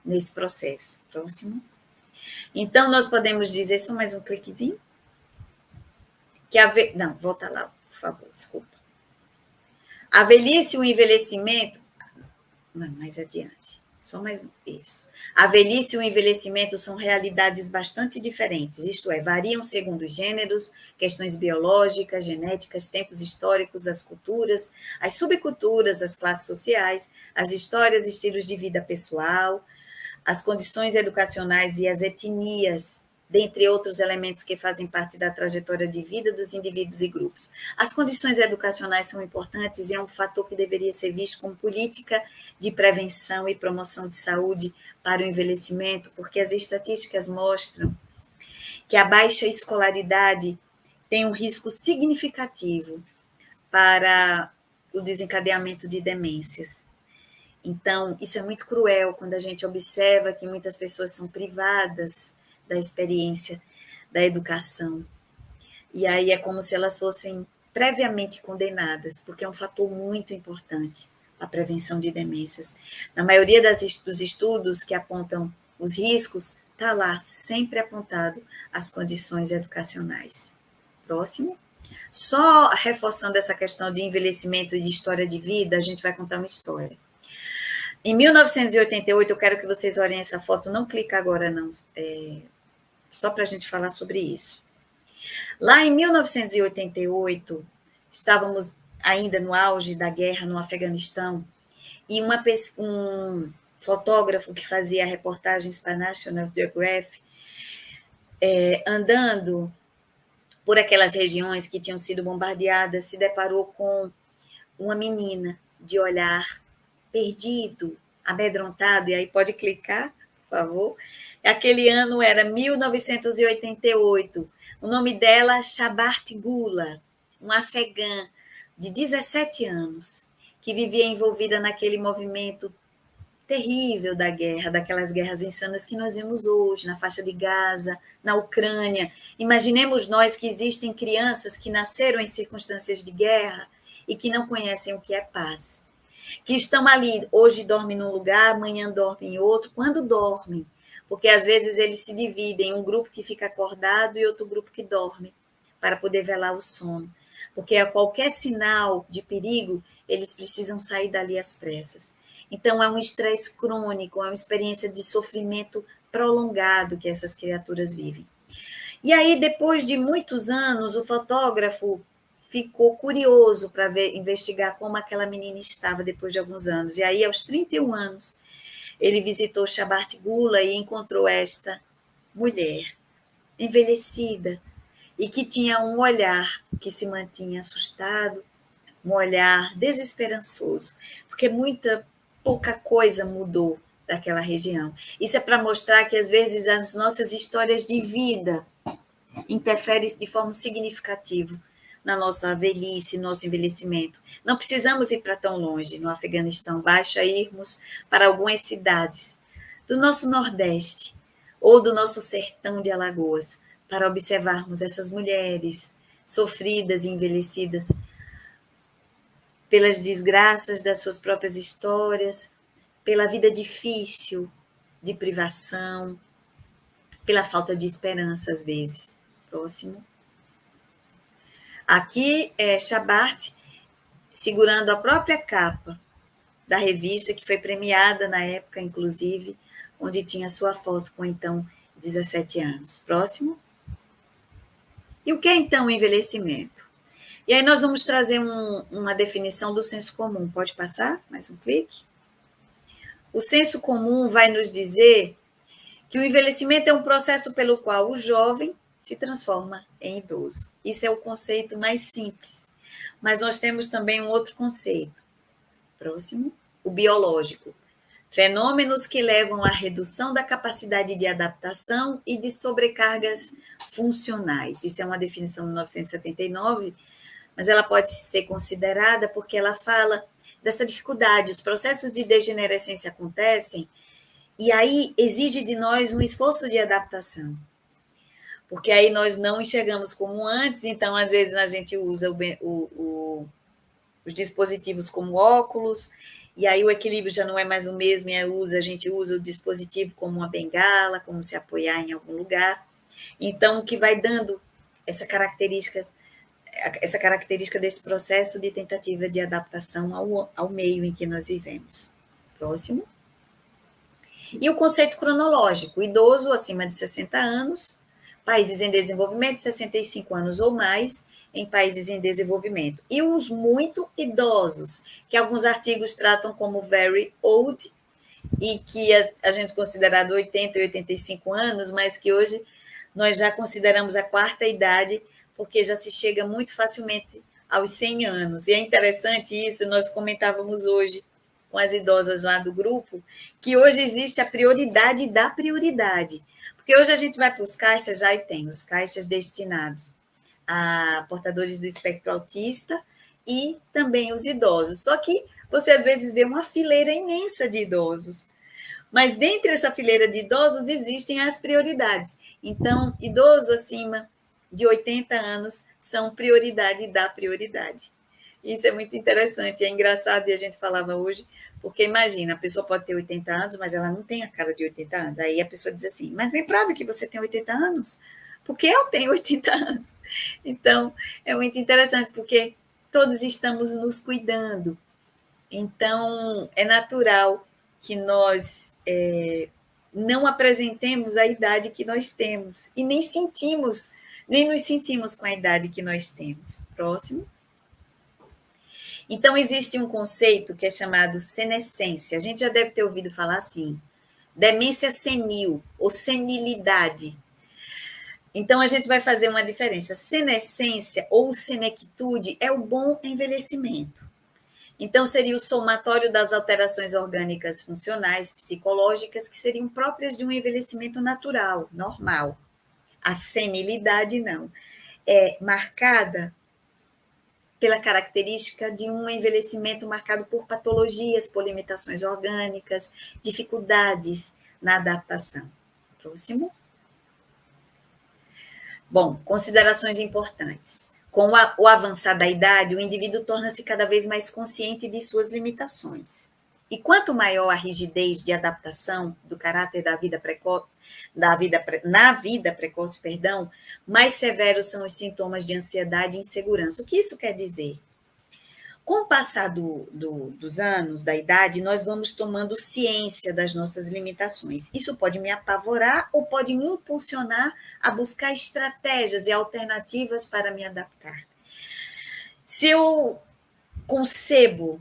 nesse processo. Próximo. Então, nós podemos dizer, só mais um cliquezinho, que não, volta lá, por favor, desculpa. A velhice e o envelhecimento... Não, mais adiante. Só mais um. Isso. A velhice e o envelhecimento são realidades bastante diferentes, isto é, variam segundo os gêneros, questões biológicas, genéticas, tempos históricos, as culturas, as subculturas, as classes sociais, as histórias, estilos de vida pessoal, as condições educacionais e as etnias, dentre outros elementos que fazem parte da trajetória de vida dos indivíduos e grupos. As condições educacionais são importantes e é um fator que deveria ser visto como política de prevenção e promoção de saúde para o envelhecimento, porque as estatísticas mostram que a baixa escolaridade tem um risco significativo para o desencadeamento de demências. Então, isso é muito cruel quando a gente observa que muitas pessoas são privadas da experiência da educação. E aí é como se elas fossem previamente condenadas, porque é um fator muito importante a prevenção de demências. Na maioria dos estudos que apontam os riscos, está lá, sempre apontado as condições educacionais. Próximo. Só reforçando essa questão de envelhecimento e de história de vida, a gente vai contar uma história. Em 1988, eu quero que vocês olhem essa foto, não clica agora não, só para a gente falar sobre isso. Lá em 1988, estávamos ainda no auge da guerra no Afeganistão, e um fotógrafo que fazia reportagens para a National Geographic, andando por aquelas regiões que tinham sido bombardeadas, se deparou com uma menina de olhar perdido, amedrontado, e aí pode clicar, por favor. Aquele ano era 1988. O nome dela, Shabart Gula, uma afegã de 17 anos, que vivia envolvida naquele movimento terrível da guerra, daquelas guerras insanas que nós vemos hoje, na faixa de Gaza, na Ucrânia. Imaginemos nós que existem crianças que nasceram em circunstâncias de guerra e que não conhecem o que é paz, que estão ali, hoje dormem num lugar, amanhã dormem em outro, quando dormem, porque às vezes eles se dividem, um grupo que fica acordado e outro grupo que dorme, para poder velar o sono. Porque a qualquer sinal de perigo, eles precisam sair dali às pressas. Então, é um estresse crônico, é uma experiência de sofrimento prolongado que essas criaturas vivem. E aí, depois de muitos anos, o fotógrafo ficou curioso para investigar como aquela menina estava depois de alguns anos. E aí, aos 31 anos, ele visitou Chabart Gula e encontrou esta mulher envelhecida e que tinha um olhar que se mantinha assustado, um olhar desesperançoso, porque pouca coisa mudou daquela região. Isso é para mostrar que, às vezes, as nossas histórias de vida interferem de forma significativa na nossa velhice, nosso envelhecimento. Não precisamos ir para tão longe no Afeganistão, basta irmos para algumas cidades do nosso Nordeste ou do nosso sertão de Alagoas, para observarmos essas mulheres sofridas e envelhecidas pelas desgraças das suas próprias histórias, pela vida difícil, de privação, pela falta de esperança, às vezes. Próximo. Aqui é Chabart segurando a própria capa da revista, que foi premiada na época, inclusive, onde tinha sua foto com, então, 17 anos. Próximo. E o que é, então, o envelhecimento? E aí nós vamos trazer uma definição do senso comum. Pode passar? Mais um clique. O senso comum vai nos dizer que o envelhecimento é um processo pelo qual o jovem se transforma em idoso. Isso é o conceito mais simples. Mas nós temos também um outro conceito. Próximo. O biológico. Fenômenos que levam à redução da capacidade de adaptação e de sobrecargas funcionais. Isso é uma definição de 1979, mas ela pode ser considerada porque ela fala dessa dificuldade. Os processos de degenerescência acontecem e aí exige de nós um esforço de adaptação. Porque aí nós não enxergamos como antes, então às vezes a gente usa os dispositivos como óculos, e aí o equilíbrio já não é mais o mesmo, e a gente usa o dispositivo como uma bengala, como se apoiar em algum lugar. Então, o que vai dando essa característica desse processo de tentativa de adaptação ao meio em que nós vivemos. Próximo. E o conceito cronológico, idoso acima de 60 anos, países em desenvolvimento, 65 anos ou mais, em países em desenvolvimento. E os muito idosos, que alguns artigos tratam como very old, e que a gente considera de 80 e 85 anos, mas que hoje nós já consideramos a quarta idade, porque já se chega muito facilmente aos 100 anos. E é interessante isso, nós comentávamos hoje com as idosas lá do grupo, que hoje existe a prioridade da prioridade. Porque hoje a gente vai para os caixas, aí tem os caixas destinados a portadores do espectro autista e também os idosos. Só que você, às vezes, vê uma fileira imensa de idosos. Mas, dentre essa fileira de idosos, existem as prioridades. Então, idosos acima de 80 anos são prioridade da prioridade. Isso é muito interessante, é engraçado, e a gente falava hoje, porque imagina, a pessoa pode ter 80 anos, mas ela não tem a cara de 80 anos. Aí a pessoa diz assim, mas me prove que você tem 80 anos, porque eu tenho 80 anos. Então, é muito interessante, porque todos estamos nos cuidando. Então, é natural que nós não apresentemos a idade que nós temos, e nem nos sentimos com a idade que nós temos. Próximo. Então, existe um conceito que é chamado senescência. A gente já deve ter ouvido falar assim, demência senil ou senilidade. Então, a gente vai fazer uma diferença. Senescência ou senectude é o bom envelhecimento. Então, seria o somatório das alterações orgânicas funcionais, psicológicas, que seriam próprias de um envelhecimento natural, normal. A senilidade, não. É marcada pela característica de um envelhecimento marcado por patologias, por limitações orgânicas, dificuldades na adaptação. Próximo. Bom, considerações importantes. Com o avançar da idade, o indivíduo torna-se cada vez mais consciente de suas limitações. E quanto maior a rigidez de adaptação do caráter na vida precoce, mais severos são os sintomas de ansiedade e insegurança. O que isso quer dizer? Com o passar dos anos, da idade, nós vamos tomando ciência das nossas limitações. Isso pode me apavorar ou pode me impulsionar a buscar estratégias e alternativas para me adaptar. Se eu concebo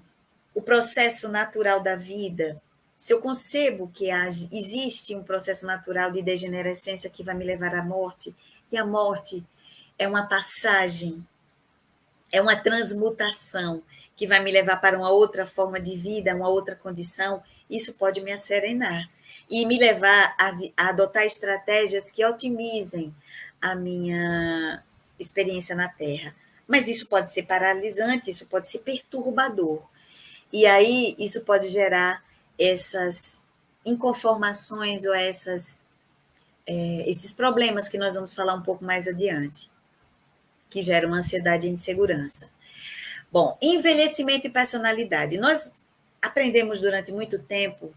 o processo natural da vida se eu concebo que existe um processo natural de degenerescência que vai me levar à morte, e a morte é uma passagem, é uma transmutação que vai me levar para uma outra forma de vida, uma outra condição, isso pode me asserenar e me levar a adotar estratégias que otimizem a minha experiência na Terra. Mas isso pode ser paralisante, isso pode ser perturbador. E aí isso pode gerar essas inconformações ou esses problemas que nós vamos falar um pouco mais adiante, que geram ansiedade e insegurança. Bom, envelhecimento e personalidade. Nós aprendemos durante muito tempo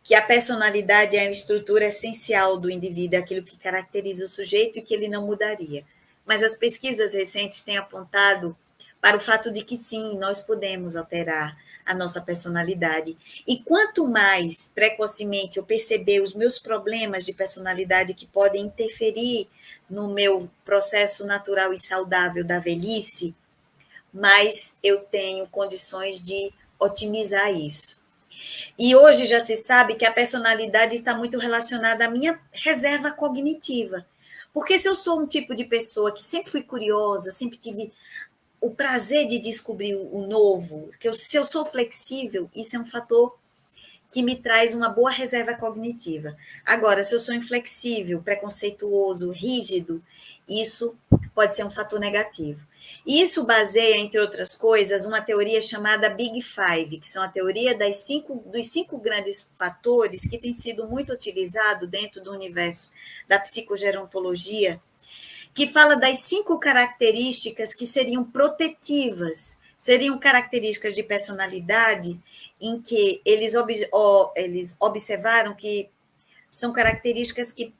que a personalidade é a estrutura essencial do indivíduo, é aquilo que caracteriza o sujeito e que ele não mudaria. Mas as pesquisas recentes têm apontado para o fato de que sim, nós podemos alterar a nossa personalidade. E quanto mais precocemente eu perceber os meus problemas de personalidade que podem interferir no meu processo natural e saudável da velhice, mais eu tenho condições de otimizar isso. E hoje já se sabe que a personalidade está muito relacionada à minha reserva cognitiva. Porque se eu sou um tipo de pessoa que sempre fui curiosa, sempre tive o prazer de descobrir o novo, se eu sou flexível, isso é um fator que me traz uma boa reserva cognitiva. Agora, se eu sou inflexível, preconceituoso, rígido, isso pode ser um fator negativo. E isso baseia, entre outras coisas, uma teoria chamada Big Five, que são a teoria dos 5 grandes fatores que tem sido muito utilizado dentro do universo da psicogerontologia, que fala das 5 características que seriam protetivas, seriam características de personalidade em que eles observaram que são características que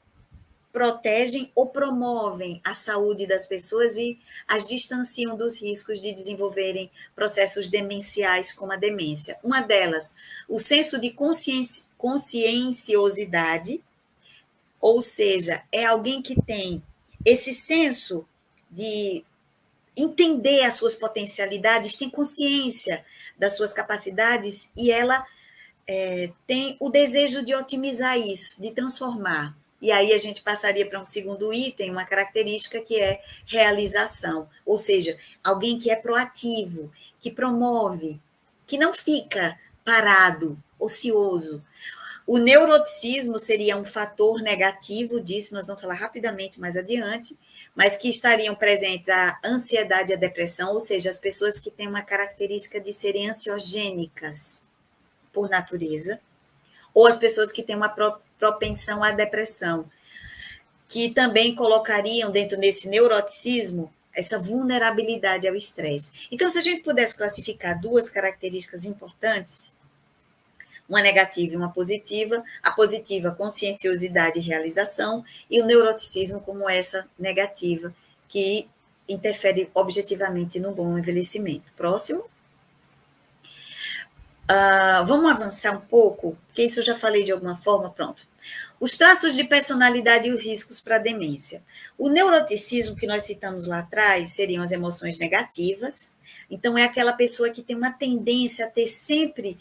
protegem ou promovem a saúde das pessoas e as distanciam dos riscos de desenvolverem processos demenciais como a demência. Uma delas, o senso de conscienciosidade, ou seja, é alguém que tem esse senso de entender as suas potencialidades, tem consciência das suas capacidades e ela tem o desejo de otimizar isso, de transformar. E aí a gente passaria para um segundo item, uma característica que é realização, ou seja, alguém que é proativo, que promove, que não fica parado, ocioso. O neuroticismo seria um fator negativo disso, nós vamos falar rapidamente mais adiante, mas que estariam presentes a ansiedade e a depressão, ou seja, as pessoas que têm uma característica de serem ansiogênicas por natureza, ou as pessoas que têm uma propensão à depressão, que também colocariam dentro desse neuroticismo essa vulnerabilidade ao estresse. Então, se a gente pudesse classificar 2 características importantes, uma negativa e uma positiva, a positiva, conscienciosidade e realização, e o neuroticismo como essa negativa, que interfere objetivamente no bom envelhecimento. Próximo. Vamos avançar um pouco, porque isso eu já falei de alguma forma, pronto. Os traços de personalidade e os riscos para a demência. O neuroticismo que nós citamos lá atrás seriam as emoções negativas, então é aquela pessoa que tem uma tendência a ter sempre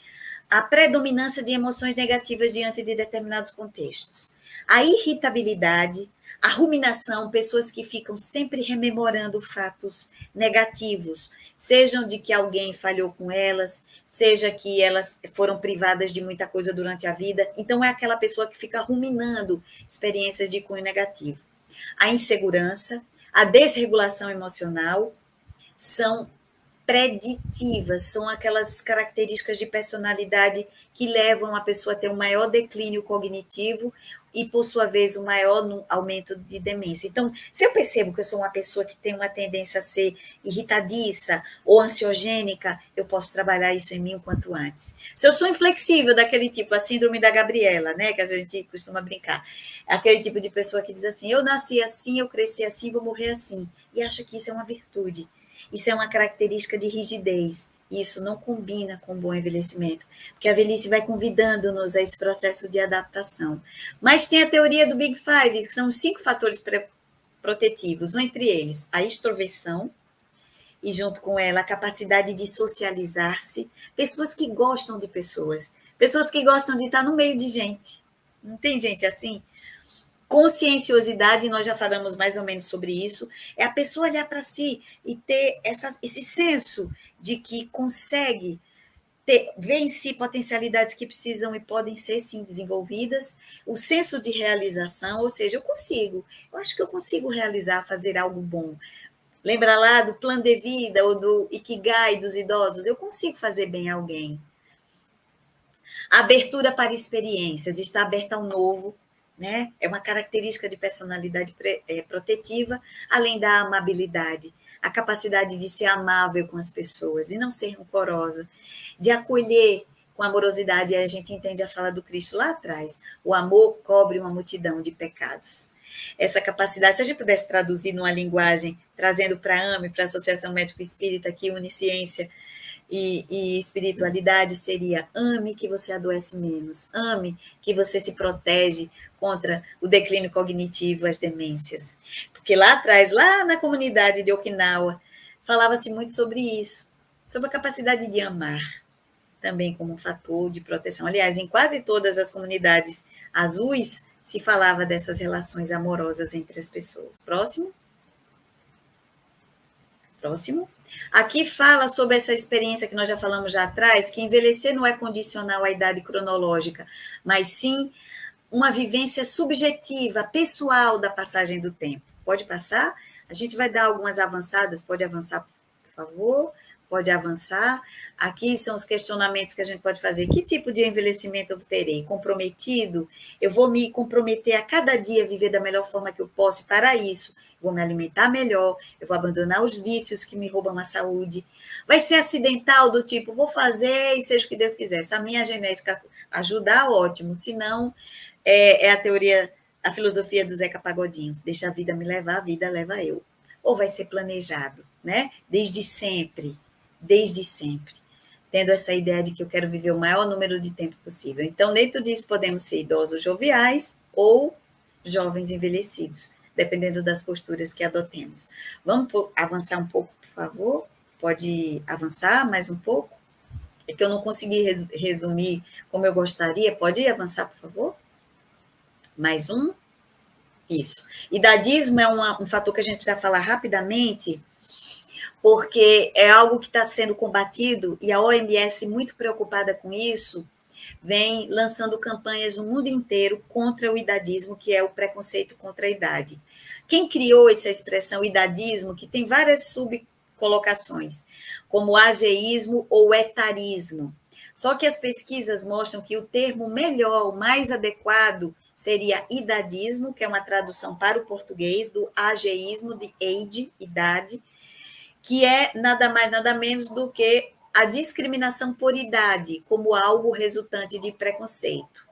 a predominância de emoções negativas diante de determinados contextos. A irritabilidade, a ruminação, pessoas que ficam sempre rememorando fatos negativos, sejam de que alguém falhou com elas, seja que elas foram privadas de muita coisa durante a vida. Então, é aquela pessoa que fica ruminando experiências de cunho negativo. A insegurança, a desregulação emocional são preditivas, são aquelas características de personalidade que levam a pessoa a ter um maior declínio cognitivo e, por sua vez, um maior aumento de demência. Então, se eu percebo que eu sou uma pessoa que tem uma tendência a ser irritadiça ou ansiogênica, eu posso trabalhar isso em mim o quanto antes. Se eu sou inflexível, daquele tipo, a síndrome da Gabriela, né, que a gente costuma brincar, é aquele tipo de pessoa que diz assim, eu nasci assim, eu cresci assim, vou morrer assim, e acha que isso é uma virtude. Isso é uma característica de rigidez. E isso não combina com o bom envelhecimento, porque a velhice vai convidando-nos a esse processo de adaptação. Mas tem a teoria do Big Five, que são os 5 fatores protetivos, entre eles a extroversão, e junto com ela a capacidade de socializar-se, pessoas que gostam de pessoas, Pessoas que gostam de estar no meio de gente. Não tem gente assim? Conscienciosidade, nós já falamos mais ou menos sobre isso, é a pessoa olhar para si e ter esse senso de que consegue ver em si potencialidades que precisam e podem ser, sim, desenvolvidas, o senso de realização, ou seja, eu acho que eu consigo realizar, fazer algo bom. Lembra lá do plano de vida ou do Ikigai dos idosos? Eu consigo fazer bem a alguém. A abertura para experiências, está aberta ao novo, né? É uma característica de personalidade protetiva, além da amabilidade, a capacidade de ser amável com as pessoas e não ser rancorosa, de acolher com amorosidade, e a gente entende a fala do Cristo lá atrás, o amor cobre uma multidão de pecados. Essa capacidade, se a gente pudesse traduzir numa linguagem, trazendo para a AME, para a Associação Médico Espírita, que une ciência e espiritualidade, seria: ame que você adoece menos, ame que você se protege contra o declínio cognitivo, as demências. Porque lá atrás, lá na comunidade de Okinawa, falava-se muito sobre isso, sobre a capacidade de amar, também como um fator de proteção. Aliás, em quase todas as comunidades azuis, se falava dessas relações amorosas entre as pessoas. Próximo. Próximo. Aqui fala sobre essa experiência que nós já falamos já atrás, que envelhecer não é condicional à idade cronológica, mas sim uma vivência subjetiva, pessoal da passagem do tempo. Pode passar? A gente vai dar algumas avançadas. Pode avançar, por favor? Pode avançar. Aqui são os questionamentos que a gente pode fazer. Que tipo de envelhecimento eu terei? Comprometido? Eu vou me comprometer a cada dia a viver da melhor forma que eu posso, e para isso vou me alimentar melhor, eu vou abandonar os vícios que me roubam a saúde. Vai ser acidental, do tipo, vou fazer e seja o que Deus quiser. Se a minha genética ajudar, ótimo. Se não, é a teoria, a filosofia do Zeca Pagodinho. Deixa a vida me levar, a vida leva eu. Ou vai ser planejado, né? Desde sempre. Tendo essa ideia de que eu quero viver o maior número de tempo possível. Então, dentro disso, podemos ser idosos joviais ou jovens envelhecidos, dependendo das posturas que adotemos. Vamos avançar um pouco, por favor? Pode avançar mais um pouco? É que eu não consegui resumir como eu gostaria. Pode avançar, por favor? Mais um? Isso. Idadismo é um fator que a gente precisa falar rapidamente, porque é algo que está sendo combatido, e a OMS, muito preocupada com isso, vem lançando campanhas no mundo inteiro contra o idadismo, que é o preconceito contra a idade. Quem criou essa expressão idadismo, que tem várias subcolocações, como ageísmo ou etarismo. Só que as pesquisas mostram que o termo melhor, o mais adequado, seria idadismo, que é uma tradução para o português do ageísmo, de age, idade, que é nada mais, nada menos do que a discriminação por idade, como algo resultante de preconceito,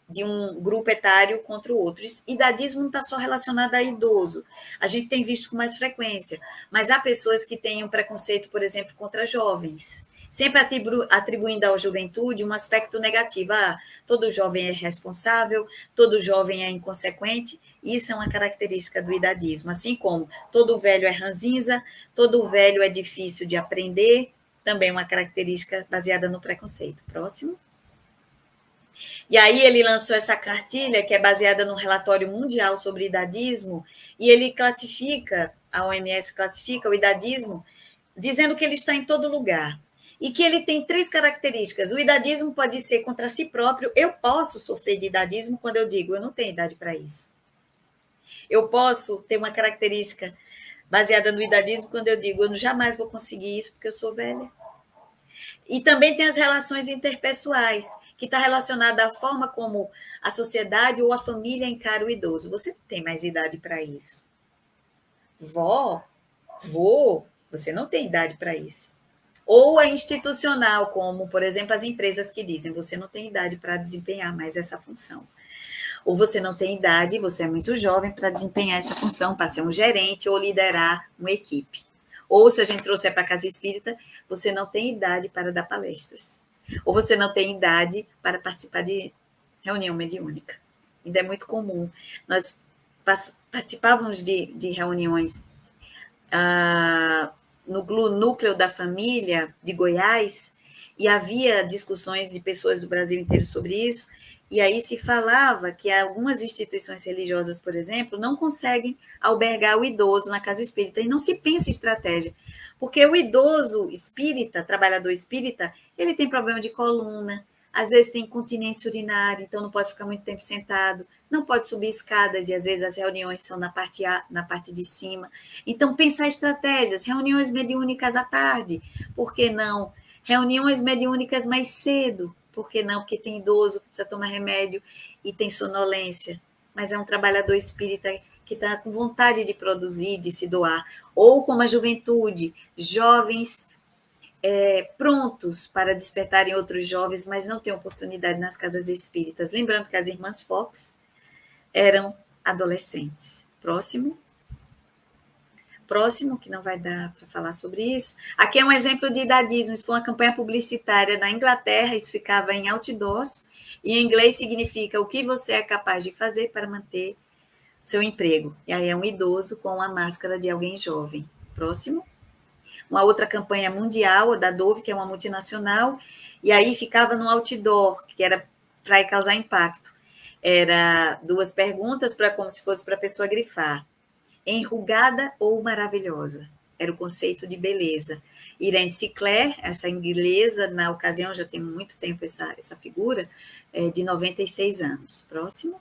de um grupo etário contra o outro. Idadismo não está só relacionado a idoso, a gente tem visto com mais frequência, mas há pessoas que têm um preconceito, por exemplo, contra jovens, sempre atribuindo à juventude um aspecto negativo. Todo jovem é irresponsável, todo jovem é inconsequente. Isso é uma característica do idadismo, assim como todo velho é ranzinza, todo velho é difícil de aprender, também uma característica baseada no preconceito. Próximo. E aí ele lançou essa cartilha, que é baseada num relatório mundial sobre idadismo, e ele classifica, a OMS classifica o idadismo, dizendo que ele está em todo lugar, e que ele tem 3 características. O idadismo pode ser contra si próprio. Eu posso sofrer de idadismo quando eu digo, eu não tenho idade para isso. Eu posso ter uma característica baseada no idadismo quando eu digo, eu jamais vou conseguir isso porque eu sou velha. E também tem as relações interpessoais, que está relacionada à forma como a sociedade ou a família encara o idoso. Você não tem mais idade para isso. Vô, você não tem idade para isso. Ou a institucional, como, por exemplo, as empresas que dizem, você não tem idade para desempenhar mais essa função. Ou você não tem idade, você é muito jovem para desempenhar essa função, para ser um gerente ou liderar uma equipe. Ou, se a gente trouxer para a casa espírita, você não tem idade para dar palestras. Ou você não tem idade para participar de reunião mediúnica. Ainda é muito comum. Nós participávamos de reuniões no núcleo da família de Goiás, e havia discussões de pessoas do Brasil inteiro sobre isso, e aí se falava que algumas instituições religiosas, por exemplo, não conseguem albergar o idoso na casa espírita, e não se pensa em estratégia, porque o idoso espírita, trabalhador espírita, ele tem problema de coluna, às vezes tem incontinência urinária, então não pode ficar muito tempo sentado, não pode subir escadas, e às vezes as reuniões são na parte de cima. Então, pensar estratégias, reuniões mediúnicas à tarde, por que não? Reuniões mediúnicas mais cedo, por que não? Porque tem idoso que precisa tomar remédio e tem sonolência, mas é um trabalhador espírita que está com vontade de produzir, de se doar. Ou como a juventude, jovens prontos para despertarem outros jovens, mas não têm oportunidade nas casas espíritas. Lembrando que as irmãs Fox eram adolescentes. Próximo, que não vai dar para falar sobre isso. Aqui é um exemplo de idadismo. Isso foi uma campanha publicitária na Inglaterra, isso ficava em outdoors, e em inglês significa o que você é capaz de fazer para manter seu emprego. E aí é um idoso com a máscara de alguém jovem. Próximo. Uma outra campanha mundial, a da Dove, que é uma multinacional, e aí ficava no outdoor, que era para causar impacto. Era 2 perguntas, como se fosse para a pessoa grifar. Enrugada ou maravilhosa? Era o conceito de beleza. Irene Sinclair, essa inglesa, na ocasião, já tem muito tempo essa figura, de 96 anos. Próximo.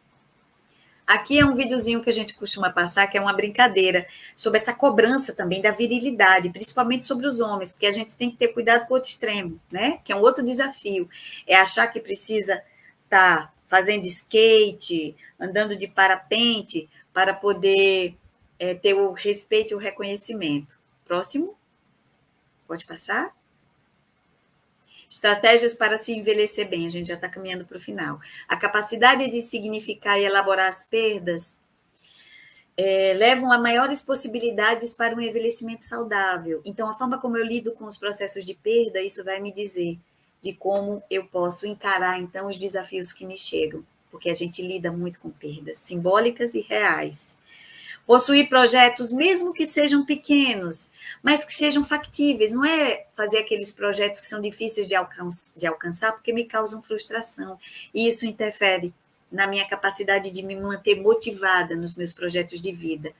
Aqui é um videozinho que a gente costuma passar, que é uma brincadeira, sobre essa cobrança também da virilidade, principalmente sobre os homens, porque a gente tem que ter cuidado com o outro extremo, né? Que é um outro desafio, é achar que precisa estar fazendo skate, andando de parapente, para poder ter o respeito e o reconhecimento. Próximo. Pode passar. Estratégias para se envelhecer bem, a gente já está caminhando para o final. A capacidade de significar e elaborar as perdas levam a maiores possibilidades para um envelhecimento saudável. Então, a forma como eu lido com os processos de perda, isso vai me dizer de como eu posso encarar, então, os desafios que me chegam, porque a gente lida muito com perdas simbólicas e reais. Possuir projetos, mesmo que sejam pequenos, mas que sejam factíveis. Não é fazer aqueles projetos que são difíceis de alcançar, porque me causam frustração. E isso interfere na minha capacidade de me manter motivada nos meus projetos de vida,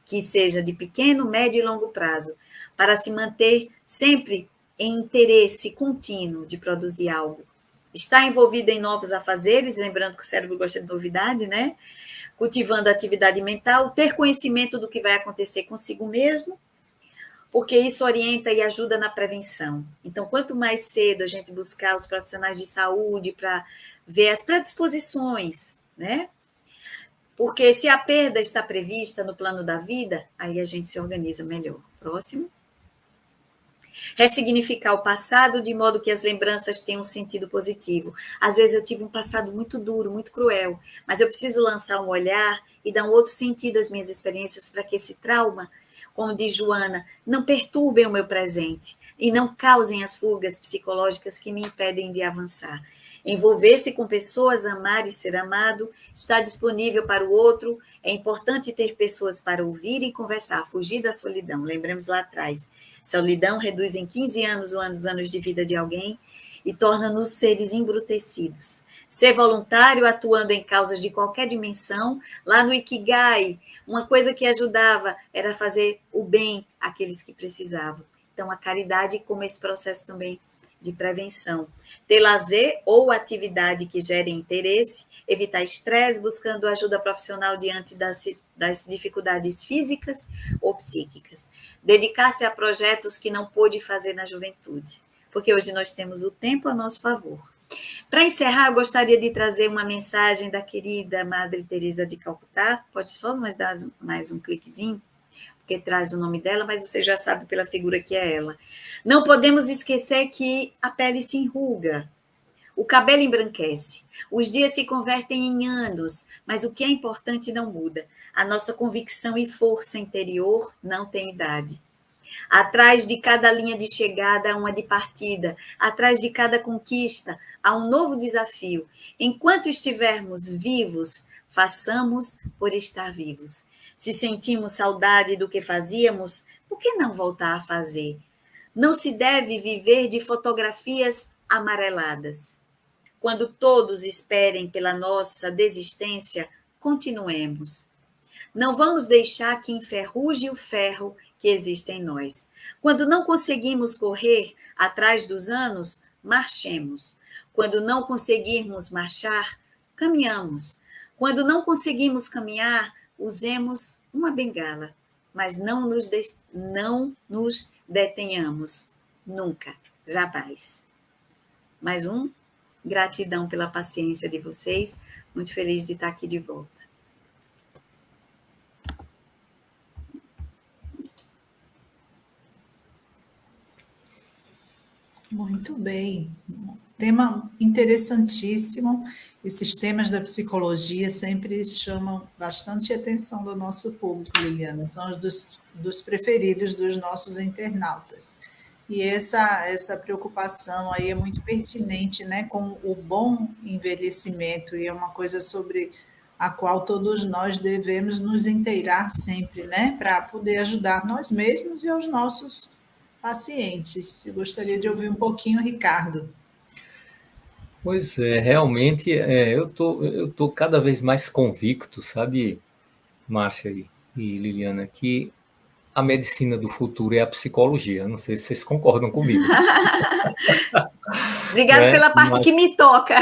que seja de pequeno, médio e longo prazo, para se manter sempre em interesse contínuo de produzir algo. Estar envolvida em novos afazeres, lembrando que o cérebro gosta de novidade, né? Cultivando a atividade mental, ter conhecimento do que vai acontecer consigo mesmo, porque isso orienta e ajuda na prevenção. Então, quanto mais cedo a gente buscar os profissionais de saúde para ver as predisposições, né? Porque se a perda está prevista no plano da vida, aí a gente se organiza melhor. Próximo. Ressignificar o passado de modo que as lembranças tenham um sentido positivo. Às vezes eu tive um passado muito duro, muito cruel, mas eu preciso lançar um olhar e dar um outro sentido às minhas experiências para que esse trauma, como diz Joana, não perturbem o meu presente e não causem as fugas psicológicas que me impedem de avançar. Envolver-se com pessoas, amar e ser amado, estar disponível para o outro, é importante ter pessoas para ouvir e conversar, fugir da solidão. Lembremos lá atrás, solidão reduz em 15 anos os anos de vida de alguém e torna-nos seres embrutecidos. Ser voluntário, atuando em causas de qualquer dimensão, lá no Ikigai, uma coisa que ajudava era fazer o bem àqueles que precisavam. Então, a caridade como esse processo também de prevenção. Ter lazer ou atividade que gere interesse, evitar estresse, buscando ajuda profissional diante das dificuldades físicas ou psíquicas. Dedicar-se a projetos que não pôde fazer na juventude, porque hoje nós temos o tempo a nosso favor. Para encerrar, eu gostaria de trazer uma mensagem da querida Madre Teresa de Calcutá. Pode só mais dar mais um cliquezinho? Que traz o nome dela, mas você já sabe pela figura que é ela. Não podemos esquecer que a pele se enruga, o cabelo embranquece, os dias se convertem em anos, mas o que é importante não muda. A nossa convicção e força interior não tem idade. Atrás de cada linha de chegada há uma de partida, atrás de cada conquista há um novo desafio. Enquanto estivermos vivos, façamos por estar vivos. Se sentimos saudade do que fazíamos, por que não voltar a fazer? Não se deve viver de fotografias amareladas. Quando todos esperem pela nossa desistência, continuemos. Não vamos deixar que enferruje o ferro que existe em nós. Quando não conseguimos correr atrás dos anos, marchemos. Quando não conseguirmos marchar, caminhamos. Quando não conseguimos caminhar, usemos uma bengala. Mas não nos detenhamos. Nunca, jamais. Mais um. Gratidão pela paciência de vocês. Muito feliz de estar aqui de volta. Muito bem. Tema interessantíssimo. Esses temas da psicologia sempre chamam bastante atenção do nosso público, Liliana. São os dos preferidos dos nossos internautas. E essa preocupação aí é muito pertinente, né, com o bom envelhecimento, e é uma coisa sobre a qual todos nós devemos nos inteirar sempre, né, para poder ajudar nós mesmos e aos nossos pacientes. Eu gostaria de ouvir um pouquinho, Ricardo. Pois é, realmente eu tô cada vez mais convicto, sabe, Márcia e Liliana, que a medicina do futuro é a psicologia. Não sei se vocês concordam comigo. Obrigada pela parte que me toca.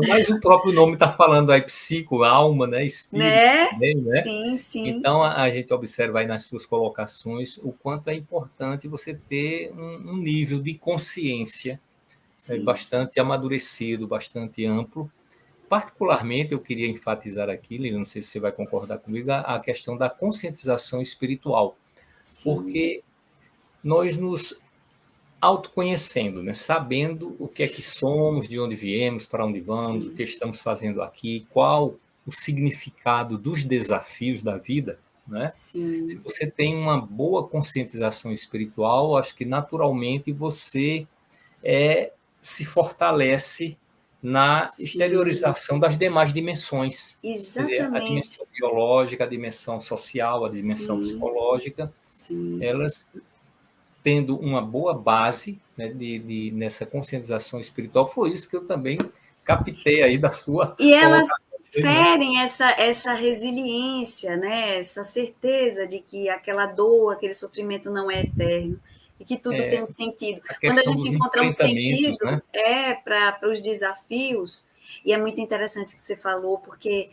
Mas o próprio nome está falando aí, psico, alma, né? Espírito, né? Também, né? Sim, sim. Então, a gente observa aí nas suas colocações o quanto é importante você ter um nível de consciência bastante amadurecido, bastante amplo. Particularmente, eu queria enfatizar aqui, Lili, não sei se você vai concordar comigo, a questão da conscientização espiritual. Sim. Porque nós nos autoconhecendo, né? Sabendo o que é que somos, de onde viemos, para onde vamos, Sim. o que estamos fazendo aqui, qual o significado dos desafios da vida, né? Sim. Se você tem uma boa conscientização espiritual, acho que naturalmente você se fortalece na Sim. exteriorização das demais dimensões. Exatamente. Quer dizer, a dimensão biológica, a dimensão social, a dimensão Sim. psicológica, Sim. elas tendo uma boa base, né, nessa conscientização espiritual, foi isso que eu também captei aí da sua... E elas ferem essa resiliência, né, essa certeza de que aquela dor, aquele sofrimento não é eterno, e que tudo tem um sentido. Quando a gente encontra um sentido, né? Para os desafios, e é muito interessante o que você falou, porque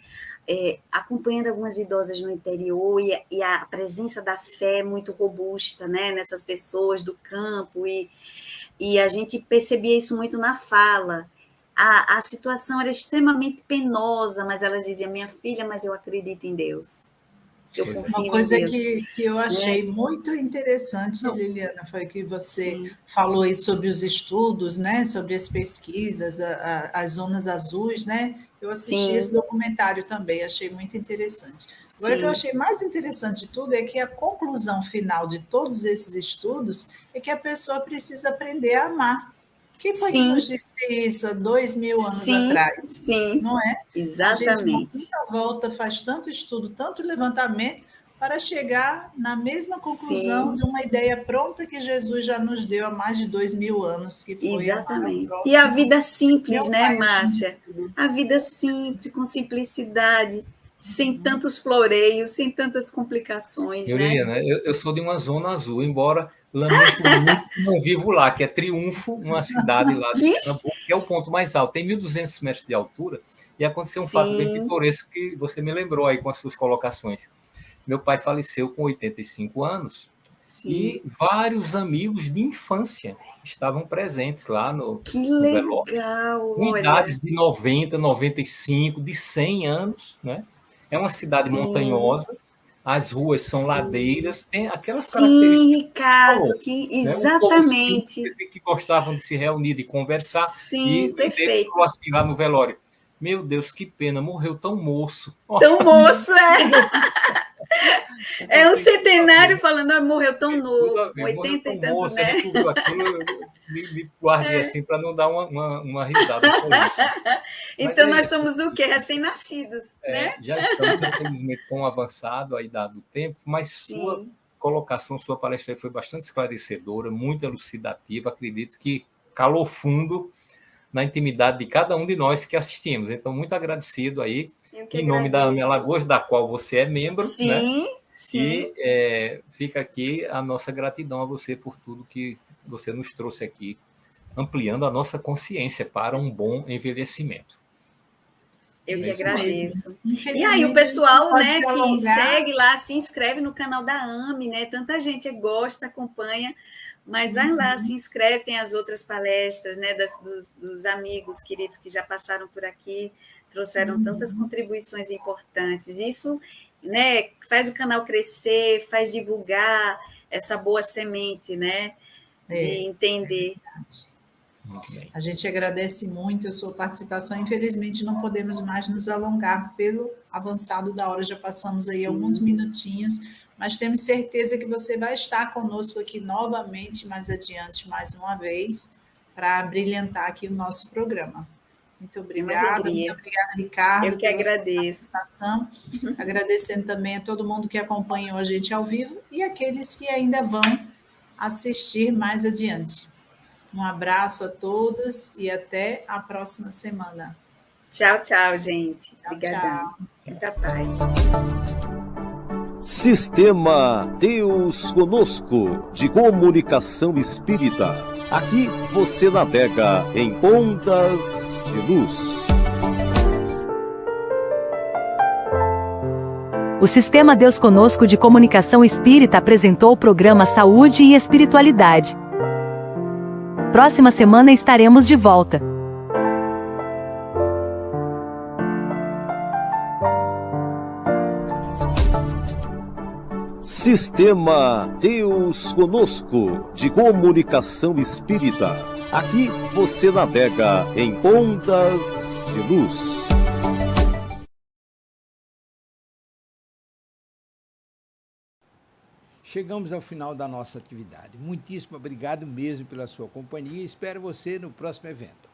acompanhando algumas idosas no interior, e a presença da fé muito robusta, né, nessas pessoas do campo, e a gente percebia isso muito na fala. A situação era extremamente penosa, mas elas diziam, minha filha, mas eu acredito em Deus. Uma coisa que eu achei muito interessante, Liliana, foi que você Sim. falou aí sobre os estudos, né, sobre as pesquisas, as zonas azuis, né? Eu assisti Sim. esse documentário também, achei muito interessante. Agora, o que eu achei mais interessante de tudo é que a conclusão final de todos esses estudos é que a pessoa precisa aprender a amar. Quem foi que nos disse isso há 2000 anos atrás? Sim, não é? Exatamente. A gente, muita volta, faz tanto estudo, tanto levantamento, para chegar na mesma conclusão de uma ideia pronta que Jesus já nos deu há mais de 2000 anos, que foi Exatamente. E a vida simples, né, Márcia? A vida simples, com simplicidade, sem tantos floreios, sem tantas complicações, né? Eu sou de uma zona azul, embora... Lamento muito que não vivo lá, que é Triunfo, uma cidade lá de Pernambuco, que é o ponto mais alto, tem 1.200 metros de altura, e aconteceu um fato bem pitoresco que você me lembrou aí com as suas colocações. Meu pai faleceu com 85 anos, e vários amigos de infância estavam presentes lá no velório. Com idades de 90, 95, de 100 anos, né? É uma cidade montanhosa, as ruas são ladeiras, tem aquelas características. Sim, Ricardo, exatamente. Né? Que gostavam de se reunir, de conversar. Sim, perfeito. Falou assim lá no velório, meu Deus, que pena, morreu tão moço. Tão moço, É um centenário falando, morreu tão novo, 80 e tantos, né? Tudo aquilo, me guardei assim para não dar uma risada com isso. Então nós somos o quê? Recém-nascidos, né? Já estamos, infelizmente, tão avançado a idade do tempo, mas sua colocação, sua palestra foi bastante esclarecedora, muito elucidativa. Acredito que calor fundo na intimidade de cada um de nós que assistimos. Então, muito agradecido aí, em nome da AME Alagoas, da qual você é membro, sim, né? Sim. E fica aqui a nossa gratidão a você por tudo que você nos trouxe aqui, ampliando a nossa consciência para um bom envelhecimento. Eu que agradeço. E aí o pessoal, né, que segue lá, se inscreve no canal da AME, né? Tanta gente gosta, acompanha, mas vai lá, se inscreve, tem as outras palestras, né, dos amigos queridos que já passaram por aqui, trouxeram tantas contribuições importantes. Isso, né, faz o canal crescer, faz divulgar essa boa semente, né, de entender. A gente agradece muito a sua participação. Infelizmente, não podemos mais nos alongar pelo avançado da hora, já passamos aí alguns minutinhos, mas temos certeza que você vai estar conosco aqui novamente, mais adiante, mais uma vez, para brilhantar aqui o nosso programa. Muito obrigada, Ricardo. Eu que agradeço. Agradecendo também a todo mundo que acompanhou a gente ao vivo e aqueles que ainda vão assistir mais adiante. Um abraço a todos e até a próxima semana. Tchau, tchau, gente. Obrigadão. Muita paz. Sistema Deus Conosco, de comunicação espírita. Aqui você navega em ondas de luz. O Sistema Deus Conosco de Comunicação Espírita apresentou o programa Saúde e Espiritualidade. Próxima semana estaremos de volta. Sistema Deus Conosco, de comunicação espírita. Aqui você navega em ondas de luz. Chegamos ao final da nossa atividade. Muitíssimo obrigado mesmo pela sua companhia e espero você no próximo evento.